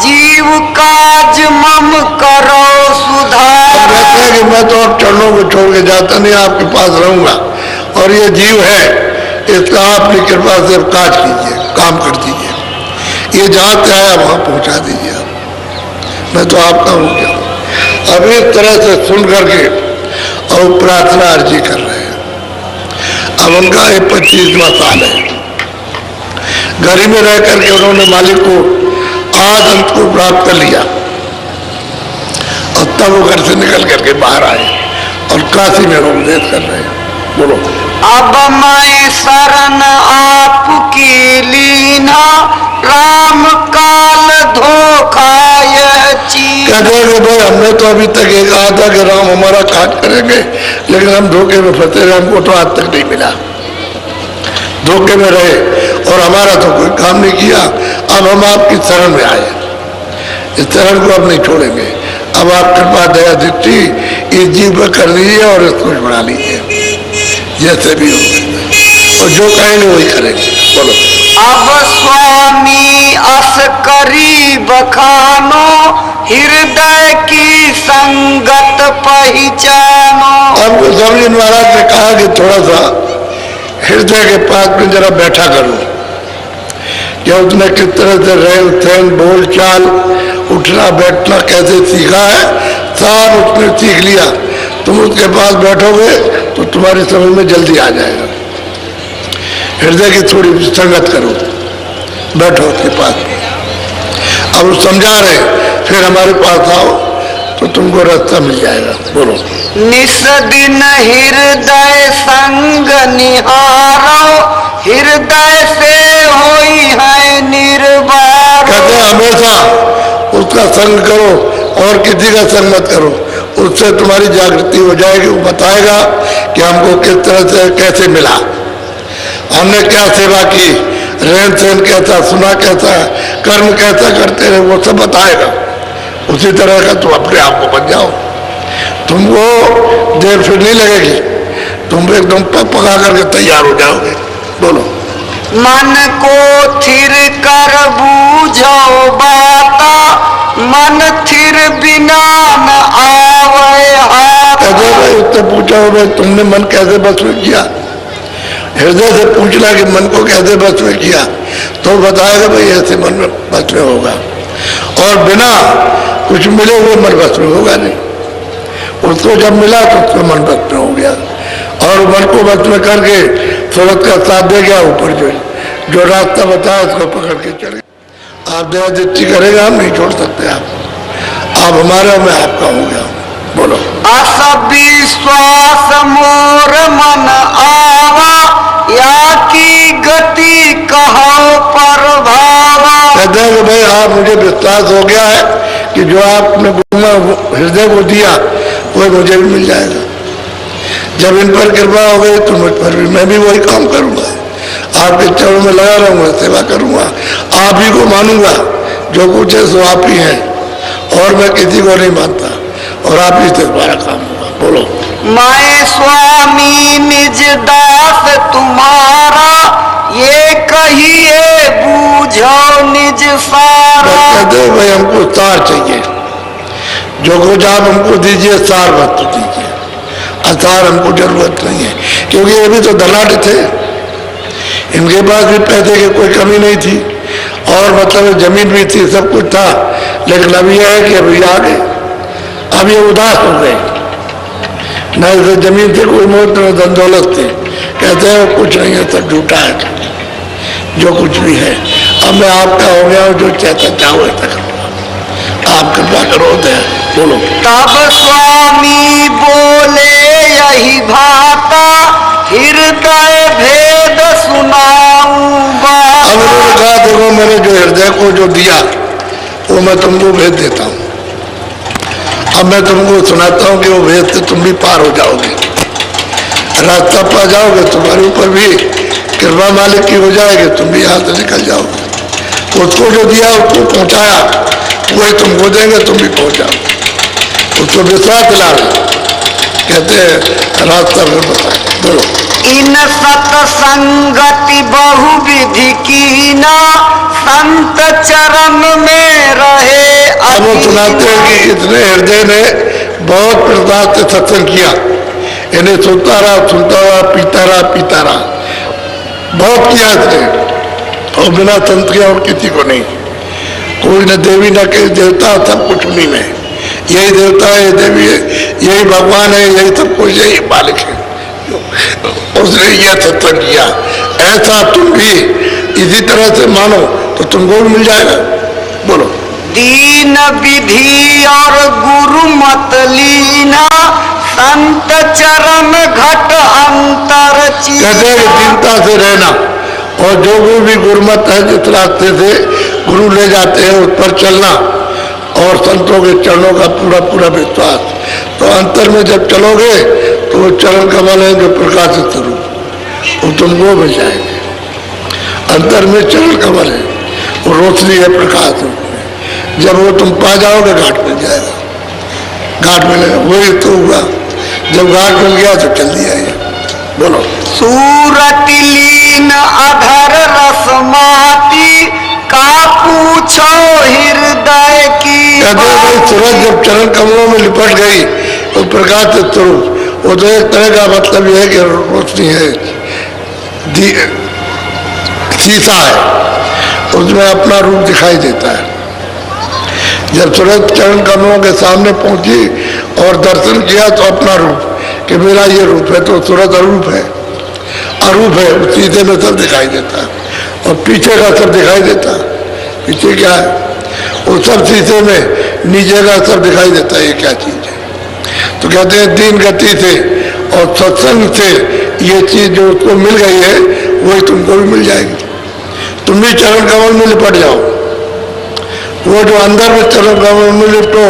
जीव काज मम करो सुधार। कहते हैं कि मैं तो अब चरणों को छोड़ के जाता नहीं, आपके पास रहूंगा, और ये जीव है इसका आपकी कृपा से काज कीजिए, काम कर दीजिए, ये जहाँ से आया वहाँ पहुँचा दीजिए आप, मैं तो आपका हूँ क्या। अब इस तरह से सुन करके और प्रार्थना अर्जी कर रहे हैं। अब उनका 25वां साल है, घर ही में रह करके उन्होंने मालिक को आज अंत को प्राप्त कर लिया, और तब वो घर से निकल करके बाहर आए और काशी में उपदेश कर रहे हैं। बोलो। अब मैं शरण आपकी लीना, राम काल धोखा यह चीज। कहते हैं कि भाई हमने तो अभी तक ये कहा था कि राम हमारा काज करेंगे, लेकिन हम धोखे में फंसे रहे, हमको तो आज तक नहीं मिला, धोखे में रहे और हमारा तो कोई काम नहीं किया। अब हम आपकी शरण में आए, इस शरण को अब नहीं छोड़ेंगे। अब आप कृपा दया दृष्टि इस जीव पर कर लीजिए और इसको बढ़ा लीजिए, जैसे भी हो, और जो कहेंगे वही करेंगे। बोलो। अब स्वामी अस करी बखानो, हृदय की संगत पहचानो। अब स्वामी महाराज ने कहा कि थोड़ा सा हृदय के पास में जरा बैठा करो, क्या उसने किस तरह से रहन सहन बोल चाल उठना बैठना कैसे सीखा है, सब उसने सीख लिया। तुम उसके पास बैठोगे तो तुम्हारी समझ में जल्दी आ जाएगा। हृदय की थोड़ी संगत करो, बैठो उसके पास। अब वो समझा रहे, फिर हमारे पास आओ तो तुमको रास्ता मिल जाएगा। बोलो। निस दिन हृदय संग निहारो, हृदय से होई है निर्वार। कहते हैं हमेशा उसका संग करो और किसी का संग मत करो, उससे तुम्हारी जागृति हो जाएगी। वो बताएगा कि हमको किस तरह से कैसे मिला, हमने क्या सेवा की, रहन सहन कैसा, सुना कैसा, कर्म कैसा करते रहे, वो सब बताएगा। उसी तरह का तुम अपने आप को बन जाओ, तुमको देर फिर नहीं लगेगी, तुम एकदम पका करके तैयार हो जाओगे। बोलो। मन को थिर कर बूझो बाता, मन थिर बिना न आवे हाथ। भाई उससे पूछा हो भाई तुमने मन कैसे बस में किया, हृदय से पूछना कि मन को कैसे बस में किया, तो बताएगा भाई ऐसे मन में बस में होगा, और बिना कुछ मिले हुए मन बस में होगा नहीं। उसको जब मिला तो उसका मन बस में हो गया, और मन को बस में करके सूरत का साथ दे गया, ऊपर जो रास्ता बताया उसको पकड़ के चढ़ गया। आप दया दृष्टि करेगा, हम नहीं छोड़ सकते आप हमारे, मैं आपका हो गया। बोलो। अस विश्वास मोर मन आवा, या की गति कहो पर भावा। कहते हैं कि भाई आप मुझे विश्वास हो गया है कि जो आपने हृदय को दिया वो मुझे भी मिल जाएगा। जब इन पर कृपा हो गई तो मुझ पर भी, मैं भी वही काम करूंगा आपके चरणों में लगा रहूंगा, सेवा करूंगा, आप ही को मानूंगा, जो कुछ है सो आप ही हैं, और मैं किसी को नहीं मानता, और आप ही से तुम्हारा काम होगा। बोलो। मैं स्वामी निज दास तुम्हारा, ये कहिए बूझो निज सारा। कहते हैं भाई हमको सार चाहिए, जो कुछ आप हमको दीजिए सार मत दीजिए, असार हमको जरूरत नहीं है, क्योंकि ये भी तो धनाढ़ थे, इनके पास भी पैसे की कोई कमी नहीं थी, और मतलब जमीन भी थी, सब कुछ था, लेकिन अभी यह है कि अभी आ गए, अब ये उदास हो गए, न इसे जमीन से कोई मोह न धन दौलत थे, कहते हैं कुछ नहीं है, सब झूठा है जो कुछ भी है, अब मैं आपका हो गया हूँ, जो चाहता चाहो ऐसा करूँगा, आप कृपा करो। बोलो। तब स्वामी बोले यही भाता, हृदय भेद सुनाऊं बात। अब उन्होंने कहा देखो मैंने जो हृदय को जो दिया वो मैं तुमको भेज देता हूँ, अब मैं तुमको सुनाता हूँ कि वो भेद से तुम भी पार हो जाओगे, रास्ता पा जाओगे, तुम्हारे ऊपर भी कृपा मालिक की हो जाएगी, तुम भी यहाँ से निकल जाओगे। उसको जो दिया उसको पहुँचाया, वही तुमको देंगे, तुम भी पहुँच जाओगे, उसको विश्वास दिला, कहते हैं रास्ता फिर बताए। बोलो। इन सत्संगति बहुविधि कीना, संत चरण में रहे। अब वो सुनाते हैं कि इतने हृदय ने बहुत प्रसाद से सत्संग किया, इन्हें सुनता रहा, पीता रहा, बहुत किया इसने, और बिना संत किया और किसी को नहीं, कोई न देवी न के देवता, सब कुछ उन्हीं में, यही देवता है, यही देवी है, यही भगवान है, यही सब कुछ, यही मालिक है, उसने यह सत्संग किया। ऐसा तुम भी इसी तरह से मानो तो तुमको भी मिल जाएगा। बोलो। दीन विधि और गुरु मत लीना, संत चरण घट अंतर चीना। कहते हैं दीनता से रहना, और जो भी गुरुमत है, जिस रास्ते से गुरु ले जाते हैं उस पर चलना, और संतों के चरणों का पूरा पूरा विश्वास, तो अंतर में जब चलोगे तो वो चरण कमल है जो प्रकाशित स्वरूप, वो तुमको मिल जाएंगे। अंतर में चरण कमल है, वो रोशनी है, प्रकाश है, जब वो तुम पा जाओगे घाट मिल जाएगा, घाट मिलेगा, वही तो हुआ, जब घाट मिल गया तो चल दिया ये। बोलो। सूरत लीन अधर रसमाती, का पूछो हृदय की। कहते भाई सूरज जब चरण कमलों में लिपट गई तो प्रकाश स्वरूप, वो तो एक तरह का मतलब यह है कि रोशनी है, शीशा है, उसमें अपना रूप दिखाई देता है। जब सूरज चरण कमलों के सामने पहुंची और दर्शन किया तो अपना रूप, कि मेरा ये रूप है, तो सूरज अरूप है, उस शीशे में सब दिखाई देता है, और पीछे का सब दिखाई देता है। पीछे क्या है, वो सब शीशे में नीचे का सब दिखाई देता है, ये क्या चीज है। तो कहते हैं दीन गति से और सत्संग से ये चीज जो उसको मिल गई है वही तुमको भी मिल जाएगी, तुम भी चरण कमल में लिपट जाओ, वो जो अंदर में चरण कमल में लिपटो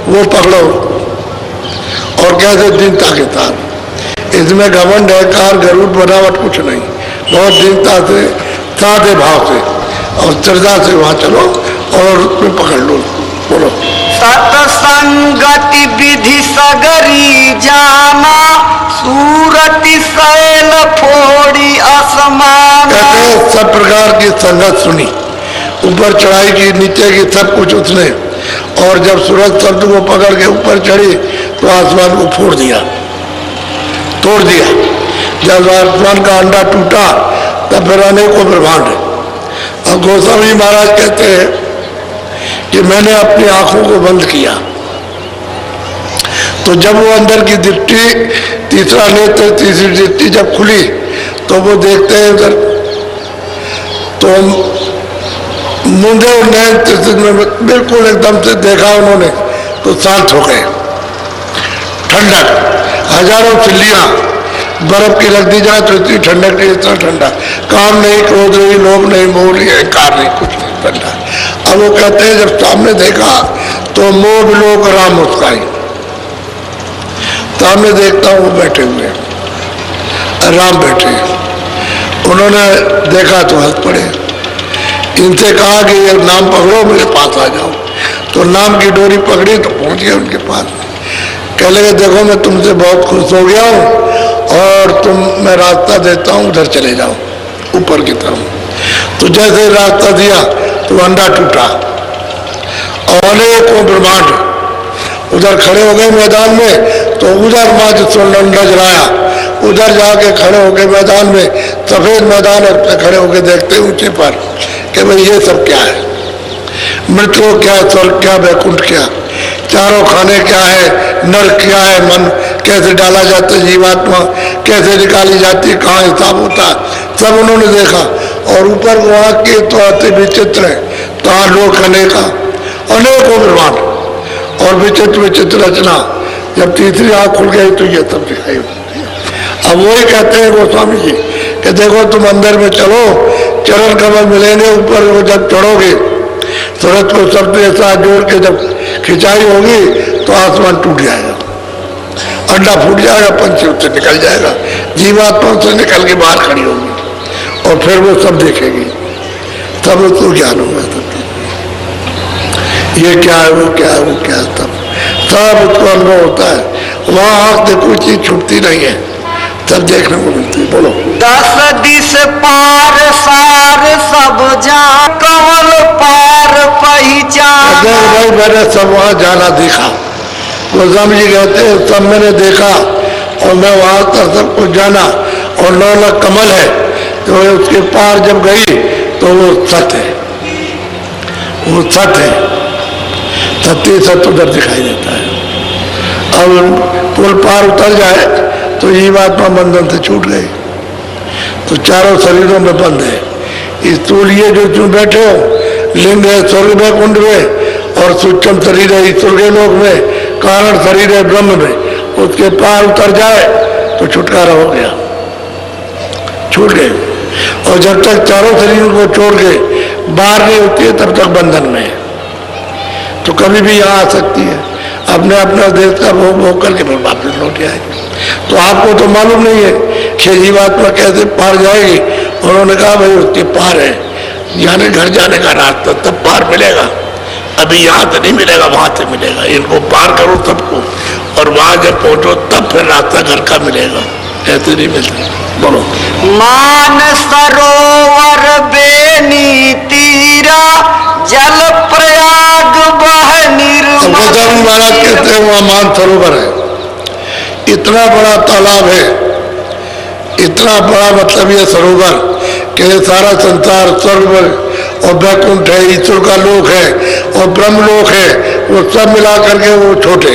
वो पकड़ो, और कैसे दीनता के साथ, इसमें घमंड अहंकार गरुड़ बनावट कुछ नहीं, बहुत दीनता से, सादे भाव से और श्रद्धा से वहां चलो और उसमें पकड़ लो। बोलो। सत्संगति विधि सगरी जाना, सूरति शैल फोड़ी आसमान। कहते हैं सब प्रकार की संगत सुनी, ऊपर चढ़ाई की, नीचे की, सब कुछ उसने, और जब सूरज शब्द को पकड़ के ऊपर चढ़ी तो आसमान को फोड़ दिया, तोड़ दिया। जब आसमान का अंडा टूटा तब फिर अनेकों ब्रह्मांड। अब गोस्वामी महाराज कहते हैं कि मैंने अपनी आंखों को बंद किया, तो जब वो अंदर की दृष्टि, तीसरा नेत्र, तीसरी दृष्टि जब खुली तो वो देखते हैं उधर, तो मुंडे और नैन में बिल्कुल एकदम से देखा उन्होंने तो शांत हो गए। ठंडक, हजारों चिल्लियां बर्फ की लग दी जाए तो इतनी ठंडक नहीं, इतना ठंडा, काम नहीं, क्रोध नहीं, लोभ नहीं, मोह नहीं, अहंकार नहीं, कुछ नहीं, ठंडा। अब वो कहते हैं जब सामने देखा तो मोह विलोक राम मुस्काई, सामने देखता हूँ वो बैठे हुए राम बैठे, उन्होंने देखा तो हंस पड़े। इनसे कहा कि ये नाम पकड़ो, मेरे पास आ जाओ। तो नाम की डोरी पकड़ी तो पहुंच गए उनके पास। कह लगे देखो मैं तुमसे बहुत खुश हो गया हूँ और मैं रास्ता देता हूँ, उधर चले जाओ ऊपर की तरफ। तो जैसे रास्ता दिया तो अंडा टूटा और अनेकों ब्रह्मांड उधर खड़े हो गए मैदान में। तो उधर माँ नजराया, उधर जाके खड़े हो गए मैदान में, सफेद मैदान पर खड़े होके देखते ऊंचे पर कि भाई ये सब क्या है, मृत्यु क्या, स्वर्ग क्या, वैकुंठ क्या, चारों खाने क्या है, नरक क्या है, मन कैसे डाला जाता है, जीवात्मा कैसे निकाली जाती है, कहाँ हिसाब होता है, सब उन्होंने देखा। और ऊपर वहाँ के तो अति विचित्र है, तहाँ लोग अनेकों ब्रह्मांड और विचित्र विचित्र रचना। जब तीसरी आँख खुल गई तो ये सब दिखाई। अब वही कहते हैं गोस्वामी जी कि देखो तुम अंदर में चलो, चरण कमल मिलेंगे, ऊपर वो जब चढ़ोगे सूरज को सबके साथ जोड़ के जब खिंचाई होगी तो आसमान टूट जाएगा, अंडा फूट जाएगा, पंछी उससे निकल जाएगा, जीवात्मा से निकल के बाहर खड़ी होगी और फिर वो सब देखेगी, तब उसको ज्ञान होगा सब ये क्या है, वो क्या है, वो क्या है, सब उसको अनुभव होता है। वहाँ आँख से कोई चीज छूटती नहीं है, सब देखने को मिलती है। बोलो 10 दिस पार सार सब जान, कमल पार पहचान। भाई मैंने सब वहाँ जाना देखा। गोस्वामी जी कहते हैं सब मैंने देखा और मैं वहाँ तक सब कुछ जाना। और 9 लाख कमल है तो उसके पार जब गई तो वो सत्य है, वो सत्य है, सत्य सत्य उधर दिखाई देता है। अब पुल पार उतर जाए तो जीवात्मा बंधन से छूट गई, तो चारों शरीरों में बंद है। इस स्थूल ये जो तुम बैठे हो, लिंग है स्वर्ग में कुंड में और सूक्ष्म शरीर है ईश्वर के लोक में, कारण शरीर है ब्रह्म में, उसके पार उतर जाए तो छुटकारा हो गया, छूट गए। और जब तक चारों शरीरों को छोड़ के बाहर नहीं होती है तब तक बंधन में है। तो कभी भी यहाँ आ सकती है, अपने अपना देश का भोग भोग करके फिर वापस लौट आएगी। तो आपको तो मालूम नहीं है कि जीवात्मा कैसे पार जाएगी। उन्होंने कहा भाई उसके पार है, जाने घर जाने का रास्ता, तब पार मिलेगा, अभी यहाँ से नहीं मिलेगा, वहां से मिलेगा। इनको पार करो सबको और वहां जब पहुंचो तब फिर रास्ता घर का मिलेगा, ऐसे नहीं मिलता। बोलो मान सरोवर बेनी तीरा, जल प्रयाग बह निर्मल। महाराज कहते हैं वहाँ मान सरोवर है, इतना बड़ा तालाब है, इतना बड़ा मतलब ये सरोवर कि सारा संसार स्वर्ग और वैकुंठ है, ईश्वर का लोक है और ब्रह्म लोक है, वो सब मिला करके वो छोटे,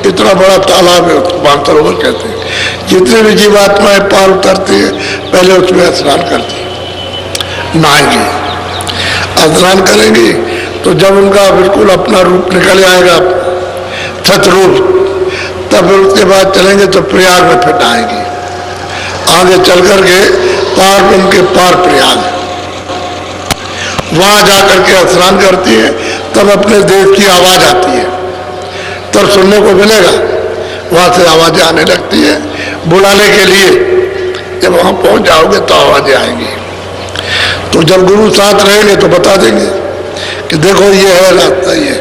इतना बड़ा तालाब है, मान सरोवर कहते हैं। जितनी भी जीवात्माएं पार उतरती है पहले उसमें स्नान करती है, नहाएंगी, स्नान करेंगी तो जब उनका बिल्कुल अपना रूप निकल आएगा सतरूप, तब फिर उसके बाद चलेंगे तो प्रयाग में फिर आएंगे। आगे चल करके पार उनके पार प्रयाग है, वहां जाकर के स्नान करती है, तब अपने देश की आवाज आती है, तब सुनने को मिलेगा। वहां से आवाजें आने लगती है बुलाने के लिए, जब वहां पहुंच जाओगे तो आवाजें आएंगी। तो जब गुरु साथ रहेंगे तो बता देंगे कि देखो ये है रास्ता, ये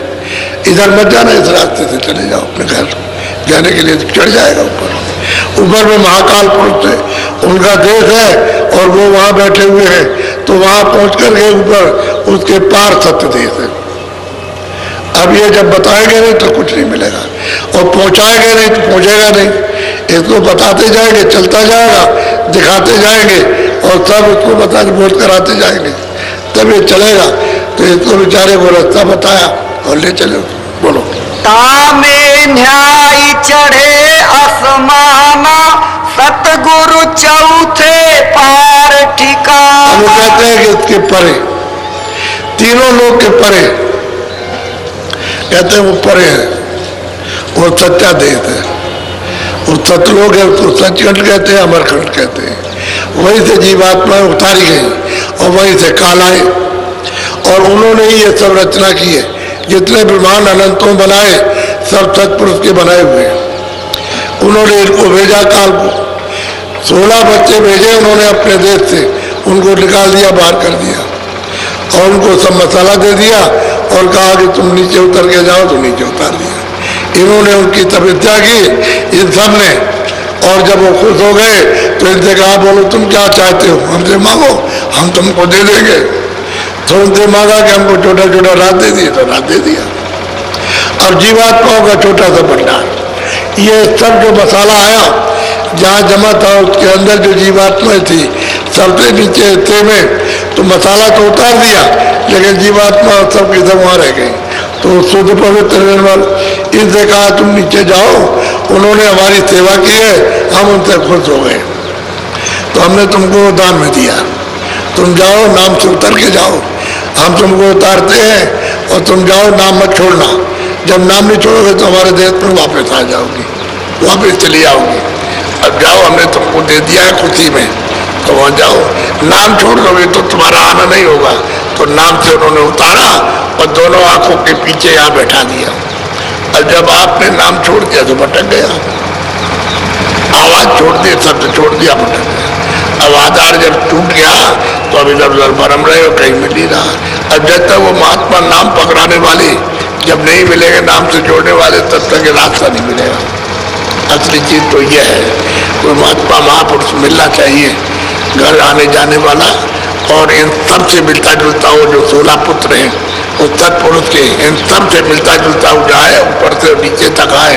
इधर मत जाना, इस रास्ते से चले जाओ अपने घर। जाने के लिए चढ़ जाएगा ऊपर, ऊपर में महाकाल पुरुष है, उनका देश है और वो वहां बैठे हुए हैं, तो वहां पहुंच करके ऊपर उसके पार सत्य देश है। अब ये जब बताएंगे नहीं तो कुछ नहीं मिलेगा, और पहुंचाएंगे नहीं तो पहुंचेगा नहीं। इसको बताते जाएंगे, चलता जाएगा, दिखाते जाएंगे और सब उसको बता बोध कराते जाएंगे, तब ये चलेगा। तो इसको बेचारे को रास्ता बताया और ले चले। बोलो तामे न्याय चढ़े आसमाना, सतगुरु चौथे पार ठिकाना। हम कहते हैं कि इसके परे, तीनों लोग के परे, कहते हैं वो परे है, वो सच्चा देश है, वो सतलोक है, उसको सचखंड कहते हैं, अमरखंड कहते हैं। वहीं से जीवात्माएं उतारी गई और वहीं से काल आए, और उन्होंने ही ये सब रचना की है। जितने ब्रह्मांड अनंतों बनाए सब सतपुरुष के बनाए हुए हैं। उन्होंने इनको भेजा काल को, 16 बच्चे भेजे उन्होंने अपने देश से, उनको निकाल दिया, बाहर कर दिया और उनको सब मसाला दे दिया और कहा कि तुम नीचे उतर के जाओ, तो नीचे उतार दिया। इन्होंने उनकी तपस्या की, इन सब ने, और जब वो खुश हो गए तो इनसे कहा बोलो तुम क्या चाहते हो, हमसे मांगो, हम तुमको दे देंगे। तो उनसे मांगा कि हमको छोटा छोटा रात दे दिए, तो रात दे दिया। और जीवात्माओं का छोटा सा भंडार, ये सब जो मसाला आया जहाँ जमा था उसके अंदर जो जीवात्माएं थी सबसे नीचे हिस्से में, तो मसाला तो उतार दिया लेकिन जीवात्मा सब की सब वहाँ रह गई। तो शुद्ध पवित्र निर्मल इनसे कहा तुम नीचे जाओ, उन्होंने हमारी सेवा की है, हम उनसे खुश हो गए, तो हमने तुमको दान में दिया, तुम जाओ नाम से उतर के जाओ, हम तुमको उतारते हैं और तुम जाओ, नाम मत छोड़ना। जब नाम नहीं छोड़ोगे तो हमारे देश में वापस आ जाओगी, वापस चली आओगी। अब जाओ, हमने तुमको दे दिया है खुशी में, तो वहाँ जाओ। नाम छोड़ दोगे तो तुम्हारा आना नहीं होगा। तो नाम से उन्होंने उतारा और दोनों आंखों के पीछे यहाँ बैठा दिया। और जब आपने नाम छोड़ दिया तो भटक गया, आवाज छोड़ दी, शब्द छोड़ दिया, भटक गया। अब आधार जब टूट गया तो अब इधर उधर भरम रहे हो, कहीं मिल ही रहा। अब जब तक वो महात्मा नाम पकड़ाने वाले जब नहीं मिलेंगे, नाम से जोड़ने वाले, तब तक ये रास्ता नहीं मिलेगा। असली चीज तो यह है, कोई महात्मा महापुरुष मिलना चाहिए, घर आने जाने वाला, और इन सब से मिलता जुलता हो। जो 16 पुत्र हैं वो सत्पुरुष के, इन सब से मिलता जुलता हो जाए, ऊपर से नीचे तक आए,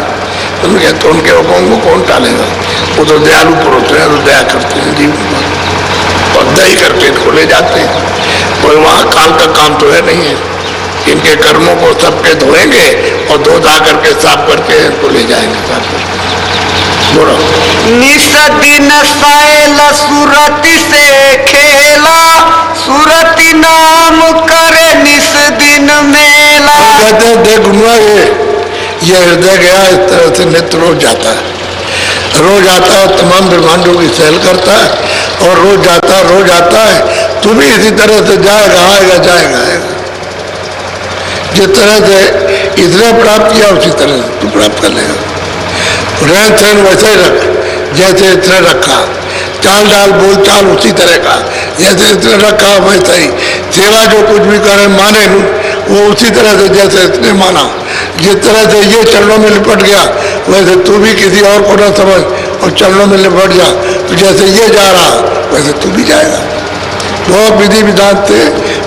समझे? तो उनके हुक्म को कौन टालेगा? वो तो दयालु पुरुष है, तो दया करते हैं जीवन पर और दया करके इनको ले जाते हैं। कोई वहाँ काल का काम तो है नहीं है, इनके कर्मों को सबके धोएंगे और धो धा करके साफ करके इनको ले जाएंगे साफ करके। बोलो। निस दिन सायल सुरति से खेला, सुरति नाम करे निस दिन मेला। कहते हैं देख गुनुआ, ये हृदय गया इस तरह से नित्य रोज जाता है, रोज आता है, तमाम ब्रह्मांडों की सैल करता है और रोज जाता है, रोज आता है। तू भी इसी तरह से जाएगा, आएगा, जाएगा, आएगा। जिस तरह से इसने प्राप्त किया उसी तरह से तू प्राप्त कर लेगा। रहन सहन वैसे ही रख जैसे इसने रखा, चाल डाल बोल चाल उसी तरह का जैसे इसने रखा वैसा ही। सेवा जो कुछ भी करे माने वो उसी तरह से जैसे इसने माना। जिस तरह से ये चरणों में लिपट गया वैसे तू भी किसी और को न समझ और चरणों में लिपट जा। तो जैसे ये जा रहा वैसे तू भी जाएगा। बहुत विधि विधान से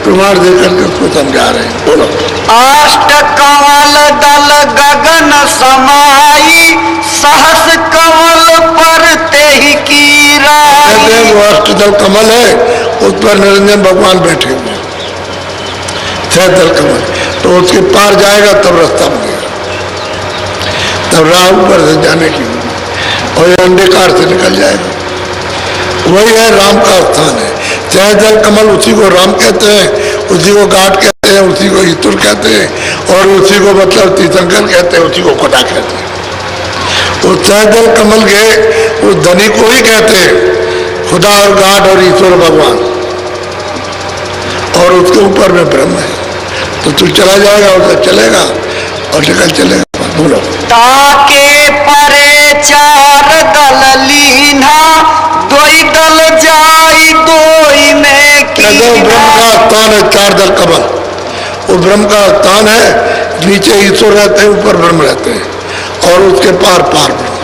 प्रमाण देकर के उसको समझा रहे हैं। बोलो। अष्ट कमल दल गगन समाई, सहस कमल पर तेहि की राई। कहते हैं वो अष्ट दल कमल है, उस पर निरंजन भगवान बैठे हुए हैं, छह दल कमल। तो उसके पार जाएगा तब रास्ता बनेगा, तब राह ऊपर से जाने की और ये अंधकार से निकल जाएगा। वही है राम का स्थान है। छह दल कमल उसी को राम कहते हैं, उसी को घाट कहते हैं, उसी को ईतुर कहते हैं और उसी को मतलब तीर्थंकर कहते हैं, उसी को खुदा कहते हैं। उस छह दल कमल के उस धनी को ही कहते हैं खुदा और घाट और ईश्वर भगवान, और उसके ऊपर में ब्रह्म है। तो तू चला जाएगा, उधर चलेगा और निकल चलेगा। बोलो। ताके परे चार दल लीना, दोई दल जाई दोई में की। ब्रह्म का स्थान है चार दल कमल, वो ब्रह्म का स्थान है। नीचे ईश्वर रहते हैं, ऊपर ब्रह्म रहते हैं और उसके पार पार ब्रह्म।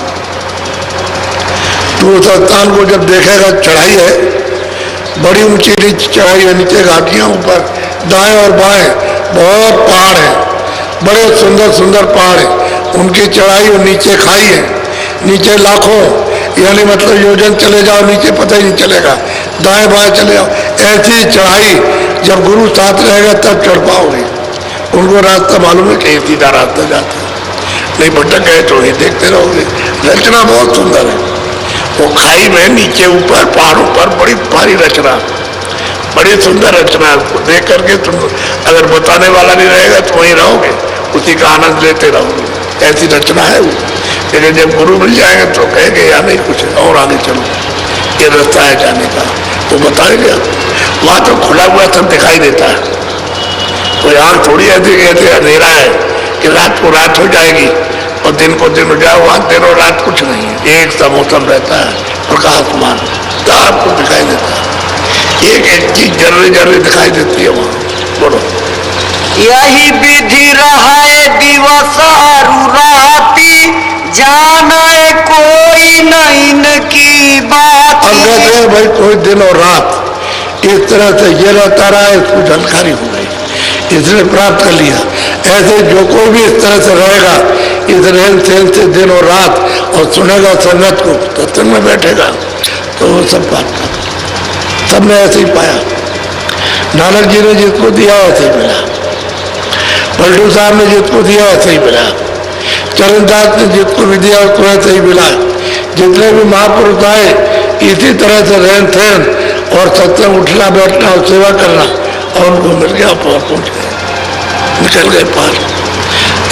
तो उस स्थान को जब देखेगा, चढ़ाई है, बड़ी ऊंची नीचे चढ़ाई है, नीचे घाटियां, ऊपर दाएं और बाएं बहुत पहाड़ है, बड़े सुंदर सुंदर पहाड़ है। उनकी चढ़ाई और नीचे खाई है, नीचे लाखों यानी मतलब योजन चले जाओ, नीचे पता ही नहीं चलेगा, दाएं बाएं चले जाओ। ऐसी चढ़ाई जब गुरु साथ रहेगा तब चढ़ पाओगे। उनको रास्ता मालूम है कि सीधा रास्ता जाता है, नहीं भटक गए तो ही देखते रहोगे। रचना बहुत सुंदर है, वो खाई में नीचे ऊपर पहाड़ों पर बड़ी भारी रचना, बड़ी सुंदर रचना है। उसको देख करके तुम अगर बताने वाला नहीं रहेगा तो वहीं रहोगे, उसी का आनंद लेते रहोगे। ऐसी रचना है वो। लेकिन जब गुरु मिल जाएंगे तो कहेंगे या नहीं कुछ और आगे चलो, ये रास्ता है जाने का, वो बताएंगे। वहाँ तो खुला हुआ सब दिखाई देता है, कोई आँख थोड़ी ऐसी कहते अंधेरा है कि रात को रात हो जाएगी और दिन को दिन हो जाए। वहाँ दिन और रात कुछ नहीं है, एक सा मौसम रहता है, प्रकाशमान, सब कुछ दिखाई देता है। एक एक चीज जर्रे जर्रे दिखाई देती है वहां। बोलो। यही विधि रहे दिवस अरु राति, जाने कोई नहीं की बात। अब कहते हैं भाई कोई दिन और रात इस तरह से ये रहता रहा, इसको जानकारी हो गई, इसने प्राप्त कर लिया। ऐसे जो कोई भी इस तरह से रहेगा, इस रहन सहन से दिन और रात, और सुनेगा संगत को, सत्संग में बैठेगा, तो वो सब बात कर, सबने ऐसे ही पाया। नानक जी ने जिसको दिया ऐसे ही मिला, पलटू साहब ने जिसको दिया ऐसे ही मिला, चरणदास ने जिसको भी दिया उसको ऐसे ही मिला। जितने भी महापुरुष आए इसी तरह से रहन सहन और सत्संग, उठना बैठना और सेवा करना, और उनको मिल गया, पार पहुंच गए, निकल गए पार।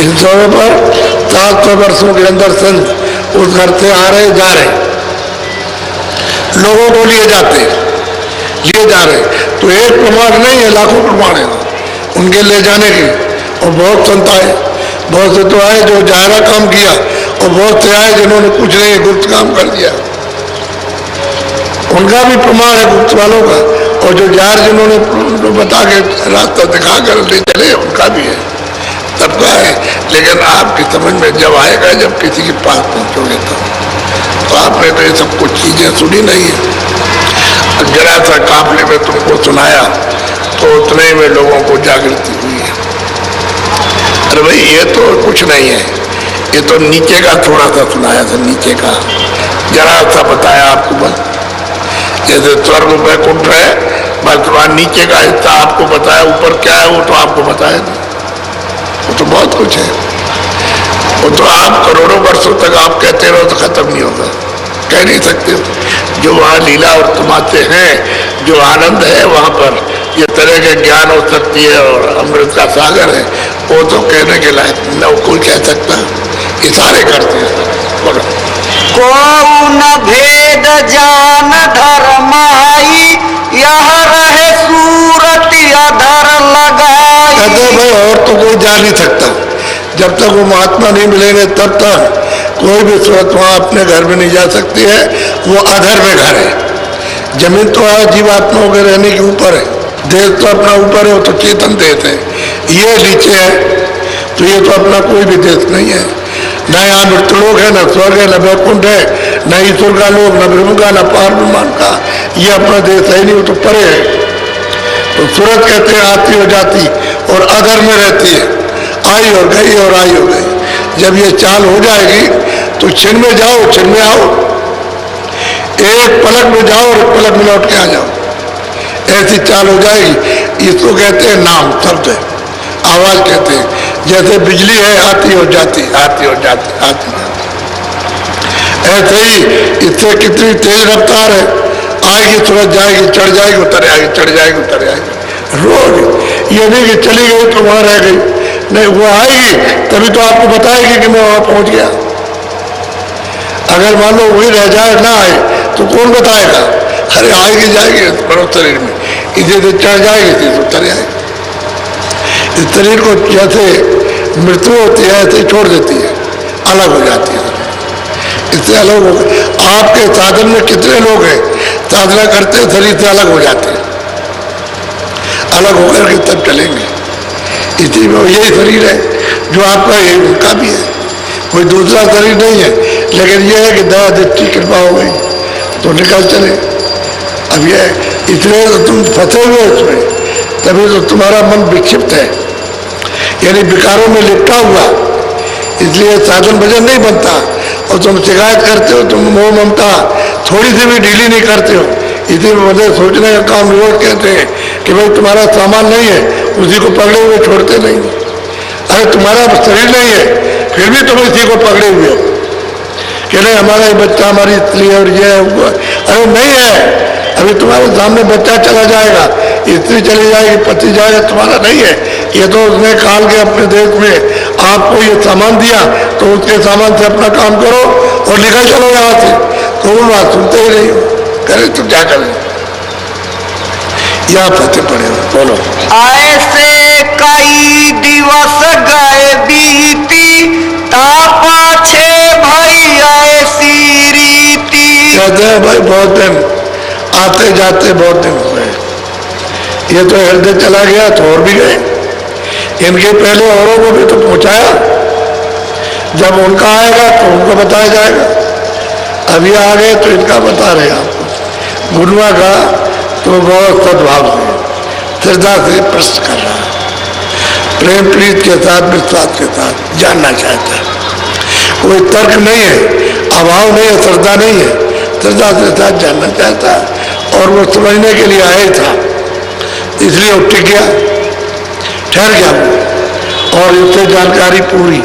इस समय पर 700 वर्षों के अंदर संत उस घर से आ रहे जा रहे, लोगों को लिए जाते, लिए जा रहे, तो एक प्रमाण नहीं है, लाखों प्रमाण है उनके ले जाने के। और बहुत संत आए, बहुत से तो आए जो जायरा काम किया, और बहुत से आए जिन्होंने कुछ नहीं गुप्त काम कर दिया, उनका भी प्रमाण है गुप्त वालों का। और जो जार जिन्होंने बता के रास्ता दिखा कर ले चले, उनका भी है, सबका है। लेकिन आपकी समझ में जब आएगा, जब किसी के पास पहुंचोगे तो आपने तो ये सब कुछ चीजें सुनी नहीं है। जरा सा काफले में तुमको सुनाया तो उतने में लोगों को जागृति हुई है। अरे भाई ये तो कुछ नहीं है, ये तो नीचे का थोड़ा सा सुनाया था, नीचे का जरा सा बताया आपको बस। जैसे स्वर्ग वैकुंठ है, बस वहां नीचे का हिस्सा आपको बताया, ऊपर क्या है वो तो आपको बताया नहीं। वो तो बहुत कुछ है, वो तो आप करोड़ों वर्षों तक आप कहते रहो तो खत्म नहीं होगा, कह नहीं सकते हो। जो वहाँ लीला और तमाशे हैं, जो आनंद है वहाँ पर, ये तरह के ज्ञान हो सकती है और अमृत का सागर है, वो तो कहने के लायक न कोई कह सकता, इशारे करते हैं। बोलो। कौन भेद जान धर्माई, यह रहे सूरत अधर लगाई। कहते भाई और तो कोई जा नहीं सकता, जब तक वो महात्मा नहीं मिलेंगे तब तक कोई भी सूरत वहाँ अपने घर में नहीं जा सकती है। वो अधर में घर है। जमीन तो जीवात्माओं के रहने के ऊपर है, देश तो अपना ऊपर है, वो तो चेतन देश है, ये नीचे है, तो ये तो अपना कोई भी देश नहीं है। न यहाँ मृत्यलोक है, न स्वर्ग है, न वैकुंठ है, न ईश्वर का लोक, न ब्रह्म का, न पार ब्रह्मांड का, ये अपना देश है नहीं, वो तो परे है। तो सूरत कहते हैं आती हो जाती, और अधर में रहती है, आई और गई और आई हो गई। जब ये चाल हो जाएगी तो छिन में जाओ, छिन में आओ, एक पलक में जाओ और एक पलक में लौट के आ जाओ, ऐसी चाल हो जाएगी। इसको कहते हैं नाम, शब्द है, आवाज कहते हैं। जैसे बिजली है, आती और जाती, आती और जाती, आती जाती, ऐसे ही इससे कितनी तेज रफ्तार है, आएगी तुरंत जाएगी, चढ़ जाएगी उतर आएगी, चढ़ जाएगी उतर आएगी रोज। ये नहीं कि चली गई तो वहां रह गई, नहीं, वो आएगी तभी तो आपको बताएगी कि मैं वहां पहुंच गया। अगर मान लो वही रह जाए, ना आए, तो कौन बताएगा? अरे आएगी जाएगी बड़ो शरीर में, इसे से चढ़ जाएगी, इसे से उतर जाएगी। इस शरीर को जैसे मृत्यु होती है ऐसे छोड़ देती है, अलग हो जाती है, इससे अलग हो गए। आपके साधन में कितने लोग हैं साधना करते हैं, शरीर से अलग हो जाते हैं, अलग होकर के तब चलेंगे। इसी में यही शरीर है जो आपका है, उनका भी है, कोई दूसरा शरीर नहीं है। लेकिन यह है कि दया दृष्टि कृपा हो गई तो निकल चले। अब यह इसलिए तो तुम फंसे हुए उसमें, तभी तो तुम्हारा मन विक्षिप्त है, यानी विकारों में लिपटा हुआ, इसलिए साधन भजन नहीं बनता। और तुम शिकायत करते हो, तुम मोह ममता थोड़ी सी भी ढीली नहीं करते हो। इसी वजह सोचने का काम रोज कहते हैं कि भाई तुम्हारा सामान नहीं है, उसी को पकड़े हुए छोड़ते नहीं। अरे तुम्हारा शरीर नहीं है, फिर भी तुम इसी को पकड़े हुए हो कि नहीं हमारा ये बच्चा हमारी स्त्री और ये हुआ। अरे नहीं है, अभी तुम्हारे सामने बच्चा चला जाएगा, स्त्री चली जाएगी, पति जाएगा, तुम्हारा नहीं है। ये तो उसने काल के अपने देश में आपको ये सामान दिया, तो उसके सामान से अपना काम करो और निकल चलो यहाँ से। तो वो बात सुनते ही नहीं हो, करे तो क्या करें, या फंसे पड़े हो। बोलो। ऐसे कई दिवस गए बीती, तापाछे भाई ऐसी रीति। कहते हैं भाई बहुत दिन आते जाते बहुत दिन हो गए, ये तो हृदय चला गया तो और भी गए, इनके पहले औरों को भी तो पहुंचाया, जब उनका आएगा तो उनको बताया जाएगा। अभी आ गए तो इनका बता रहे आपको। गुरुआ का तो बहुत सद्भाव से श्रद्धा से प्रश्न कर रहा है, प्रेम प्रीत के साथ विश्वास के साथ जानना चाहता है। कोई तर्क नहीं है, अभाव नहीं है, श्रद्धा नहीं है, श्रद्धा के साथ जानना चाहता है। और वो समझने के लिए आया था, इसलिए वो टिक गया, ठहर गया वो, और उससे जानकारी पूरी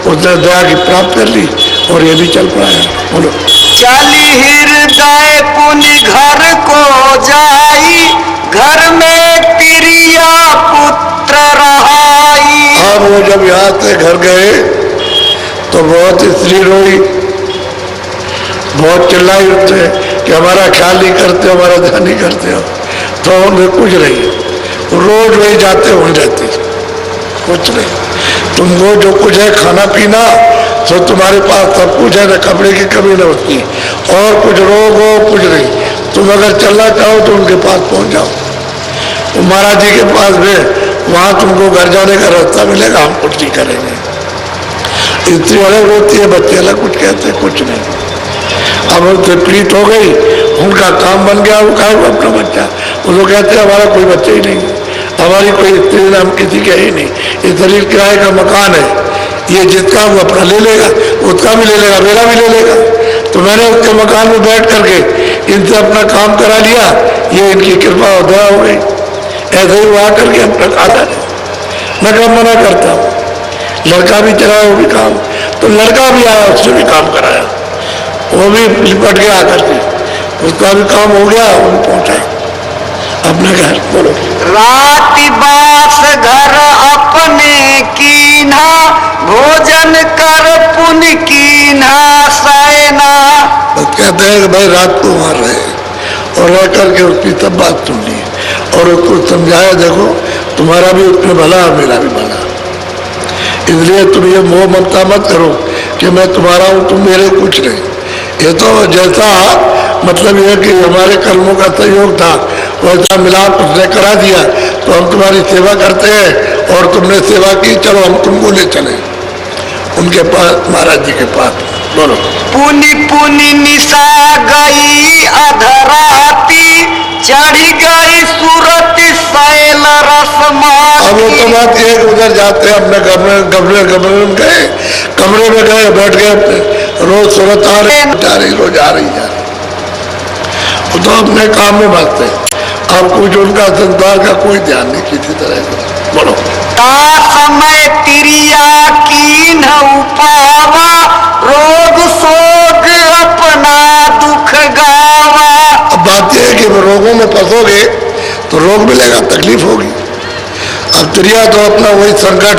उसने दया की प्राप्त कर ली और ये भी चल पाया। बोलो। चली हृदय पुनि घर को जाई, घर में प्रिया पुत्र रहाई। अब वो जब यहाँ से घर गए तो बहुत स्त्री रोई, बहुत चिल्लाई उठते कि हमारा ख्याल नहीं करते, हमारा ध्यान नहीं करते हो। तो उन्हें कुछ नहीं, रोज वही जाते वहीं रहते, कुछ नहीं। तुमको जो कुछ है खाना पीना तो तुम्हारे पास सब कुछ है, ना कपड़े की कमी न होती, और कुछ रोग हो कुछ नहीं। तुम अगर चलना चाहो तो उनके पास पहुंच जाओ, महाराज जी के पास में, वहां तुमको घर जाने का रास्ता मिलेगा, हम कुछ नहीं करेंगे। स्त्री अलग होती है, बच्चे अलग कुछ कहते हैं, कुछ नहीं। अब उनसे प्रीत हो गई, उनका काम बन गया, वो कहा अपना बच्चा, वो लोग कहते हैं हमारा कोई बच्चा ही नहीं, हमारी कोई स्त्री नाम किसी का ही नहीं, ये शरीर किराए का मकान है, ये जिसका वो अपना ले लेगा, उसका भी ले लेगा, मेरा भी ले लेगा। तो मैंने उसके मकान में बैठ करके इनसे अपना काम करा लिया, ये इनकी कृपा और दया हो गई। ऐसे ही वो आकर के अपना खाता है, मैं कब मना करता हूँ। लड़का भी चलाया वो भी काम, तो लड़का भी आया उससे भी काम कराया, वो भी लिपट गया आकर के, उसका भी काम हो गया, वो पहुंचा अपने घर। बोलो। रात बास घर अपने कीन्हा, भोजन कर पुन कीन्हा सैना। तो कहते हैं कि भाई रात को वहां रहे और रह करके उसकी सब बात सुन ली और उसको समझाया, देखो तुम्हारा भी उसमें भला और मेरा भी भला, इसलिए तुम ये मोह ममता मत करो कि मैं तुम्हारा हूं तुम मेरे कुछ नहीं। ये तो जैसा मतलब यह कि हमारे कर्मों का सहयोग था वैसा मिलाप उसने करा दिया, तो हम तुम्हारी सेवा करते हैं और तुमने सेवा की, चलो हम तुमको ले चले उनके पास, महाराज जी के पास। बोलो। पुनि पुनि निशा गई अधराती, चढ़ी गई सूरत सैल रसमाती। अब वो तो बात ये उधर जाते हैं अपने कमरे में गए, कमरे में गए, बैठ गए अपने, रोज सूरत आ रही रोज आ रही जा रही, वो तो अपने काम में भागते। अब कुछ उनका संसार का कोई ध्यान नहीं किसी तरह का। बोलो। ता समय तिरिया कीन उपावा, रोग सोग अपना दुख गावा। अब बात यह है कि रोगों में फंसोगे तो रोग मिलेगा, तकलीफ होगी। अब त्रिया तो अपना वही संकट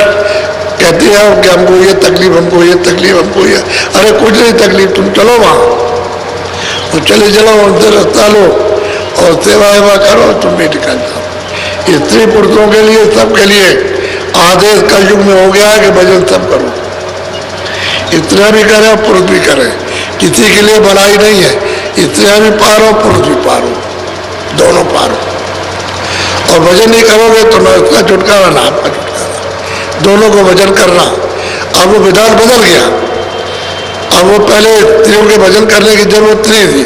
कहती है कि हमको ये तकलीफ, हमको ये तकलीफ, हमको ये, अरे कुछ नहीं तकलीफ, तुम चलो वहां, तो चले चलो उनसे रास्ता लो और सेवा वेवा करो, तुम भी निकल जाओ। स्त्री पुरुषों के लिए, सबके लिए आदेश का युग में हो गया है कि भजन सब करो, स्त्रियां भी करें और पुरुष भी करें, किसी के लिए भलाई नहीं है। स्त्रियां भी पार हो, पुरुष भी पार हो, दोनों पार हो। और भजन नहीं करोगे तो न उसका छुटकारा ना आपका छुटकारा, दोनों को भजन करना। अब वो विधान बदल गया, अब वो पहले स्त्रियों के भजन करने की जरूरत नहीं थी।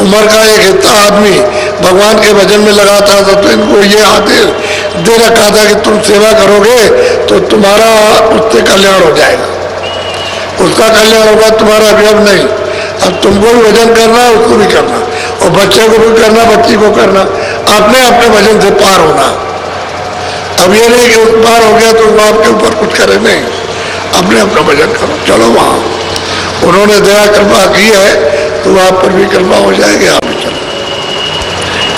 उम्र का एक हिस्सा आदमी भगवान के भजन में लगाता था, तो इनको ये आदेश दे रखा था कि तुम सेवा करोगे तो तुम्हारा उससे कल्याण हो जाएगा, उसका कल्याण होगा, तुम्हारा व्यर्थ नहीं। अब तुमको भी भजन करना, उसको भी करना, और बच्चे को भी करना, बच्ची को करना, अपने अपने भजन से पार होना। अब ये नहीं कि उस पार हो गया तो वो आपके ऊपर कुछ करे, नहीं, अपने अपना भजन करो, चलो वहां। उन्होंने दया कृपा की है तो आप पर भी कृपा हो जाएगी, आप भी चलो।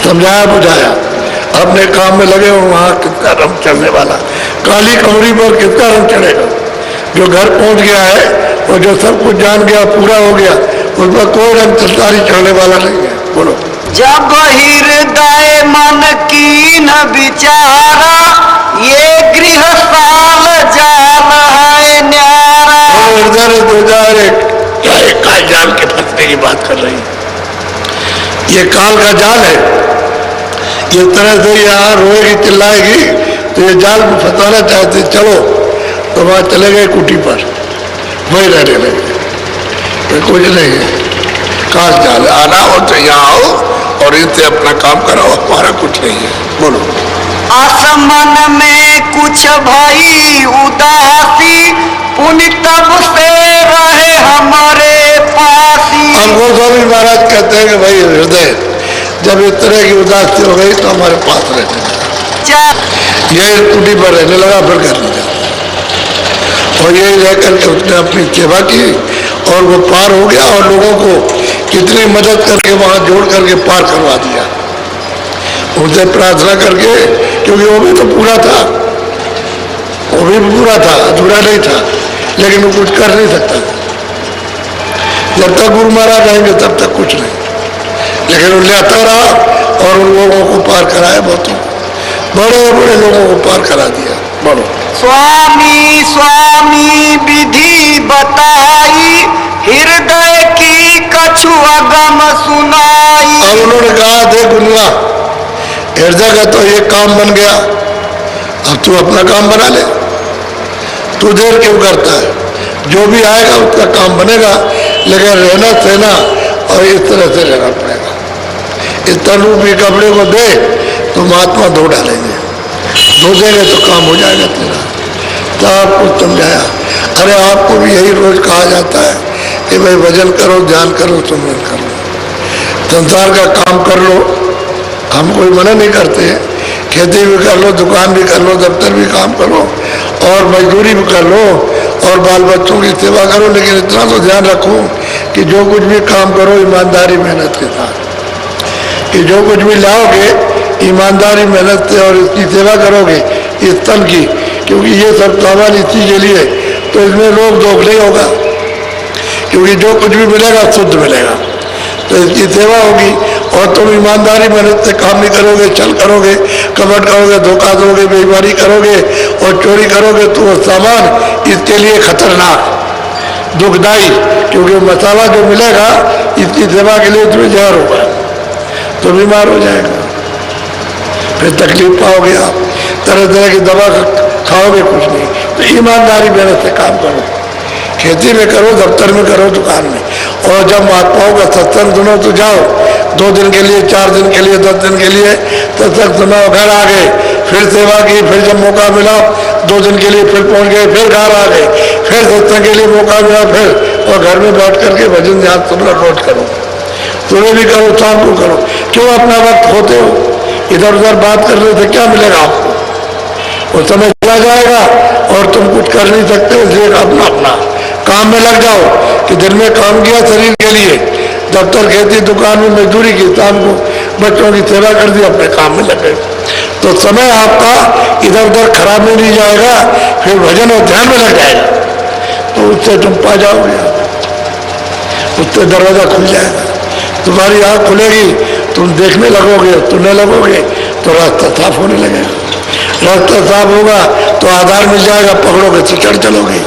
समझाया बुझाया, अपने काम में लगे हो, वहां किसका रंग चढ़ने वाला, काली कमरी पर किसका रंग चढ़ेगा। जो घर पहुंच गया है और जो सब कुछ जान गया, पूरा हो गया, उसमें कोई रंग चितारी चढ़ने वाला नहीं है। बोलो। जब हृदय मन कीन विचारा, ये गृह साल जाल है न्यारा। हृदय दो हजार एक काल जाल के फंसने की बात कर रही है, ये काल का जाल है, जिस तरह से यहाँ रोएगी चिल्लाएगी तो ये जाल में फंसाना चाहते, चलो तो वहाँ चले गए कुटी पर, वही रहने लगे। तो कुछ नहीं है, काश जाल आना हो तो यहाँ आओ और इनसे अपना काम कराओ, हमारा कुछ नहीं है। बोलो। आसमान में कुछ भई उदासी, पुण्य तब से रहे हमारे पासी। हमको स्वामी महाराज कहते हैं कि भाई हृदय जब इस तरह की उदासी हो गई तो हमारे पास रहने लगा, यही कुटी पर रहने लगा, फिर घर नहीं जाता। और यही रह करके उसने अपनी सेवा की और वो पार हो गया और लोगों को कितनी मदद करके वहां जोड़ करके पार करवा दिया, उनसे प्रार्थना करके, क्योंकि वो भी तो पूरा था, वो भी पूरा था, अधूरा नहीं था, लेकिन वो कुछ कर नहीं सकता। जब तक गुरु महाराज आएंगे तब तक कुछ नहीं, लेकिन वो लेता रहा और उन लोगों को पार कराया, बहुत बड़े बड़े लोगों को पार करा दिया। बोलो। स्वामी स्वामी विधि बताई, हृदय की कछु अगम सुनाई। अब उन्होंने कहा, देख गुरुआ, हृदय का तो ये काम बन गया, अब तू अपना काम बना ले, तू देर क्यों करता है, जो भी आएगा उसका काम बनेगा, लेकिन रहना सहना और इस तरह से रहना पड़ेगा। इस तनरूपी कपड़े को दे तो महात्मा धो डालेंगे, धो देंगे तो काम हो जाएगा तेरा। सब कुछ समझाया। अरे आपको भी यही रोज कहा जाता है कि भाई भजन करो, ध्यान करो, सुमरन करो, संसार का काम कर लो, हम कोई मना नहीं करते, खेती भी कर लो, दुकान भी कर लो, दफ्तर भी काम करो और मजदूरी भी कर लो और बाल बच्चों की सेवा करो, लेकिन इतना तो ध्यान रखो कि जो कुछ भी काम करो ईमानदारी मेहनत के साथ, कि जो कुछ भी लाओगे ईमानदारी मेहनत से और इसकी सेवा करोगे इस तन की, क्योंकि ये सब सामान इसी के लिए, तो इसमें लोग दोख नहीं होगा, क्योंकि जो कुछ भी मिलेगा शुद्ध मिलेगा, तो इसकी सेवा होगी। और तुम ईमानदारी मेहनत से काम नहीं करोगे, छल करोगे, कपट करोगे, धोखा दोगे, बेईमानी करोगे और चोरी करोगे, तो वो सामान इसके लिए खतरनाक, दुखदायी, क्योंकि मसाला जो मिलेगा इसकी सेवा के लिए तुम्हें जहर होगा, तो बीमार हो जाएगा, फिर तकलीफ पाओगे आप, तरह तरह की दवा खाओगे, कुछ नहीं। तो ईमानदारी मेहनत से काम करो, खेती में करो, दफ्तर में करो, दुकान में। और जब महात्माओं का सत्संग सुनो तो जाओ, 2 दिन के लिए, 4 दिन के लिए, 10 दिन के लिए सत्संग सुनो, घर आ गए, फिर सेवा की, फिर जब मौका मिला 2 दिन के लिए फिर पहुंच गए, फिर घर आ गए, फिर सत्संग के लिए मौका मिला, फिर और घर में बैठ करके भजन ध्यान सुनना रोज करो, सुबह भी करो, शाम को करो। क्यों अपना वक्त खोते हो, इधर उधर बात करने से क्या मिलेगा आपको, वो समय चला जाएगा और तुम कुछ कर नहीं सकते। इसलिए अपना अपना काम में लग जाओ कि दिन में काम किया शरीर के लिए, दफ्तर खेती दुकान में मजदूरी की, शाम को बच्चों की सेवा कर दी, अपने काम में लगे, तो समय आपका इधर उधर खराब नहीं जाएगा, फिर भजन और ध्यान में लग जाएगा, तो उससे तुम पा जाओगे, उससे दरवाजा खुल जाएगा, तुम्हारी आँख खुलेगी, तुम देखने लगोगे, सुनने लगोगे, तो रास्ता साफ होने लगेगा, रास्ता साफ होगा तो आधार मिल जाएगा, पकड़ोगे तो चढ़ चलोगे।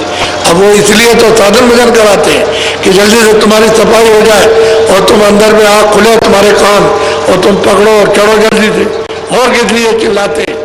अब वो इसलिए तो साधन भजन कराते हैं कि जल्दी से तुम्हारी सफाई हो जाए और तुम अंदर में आँख खुले तुम्हारे कान और तुम पकड़ो और चढ़ो जल्दी से, और किस लिए चिल्लाते हैं।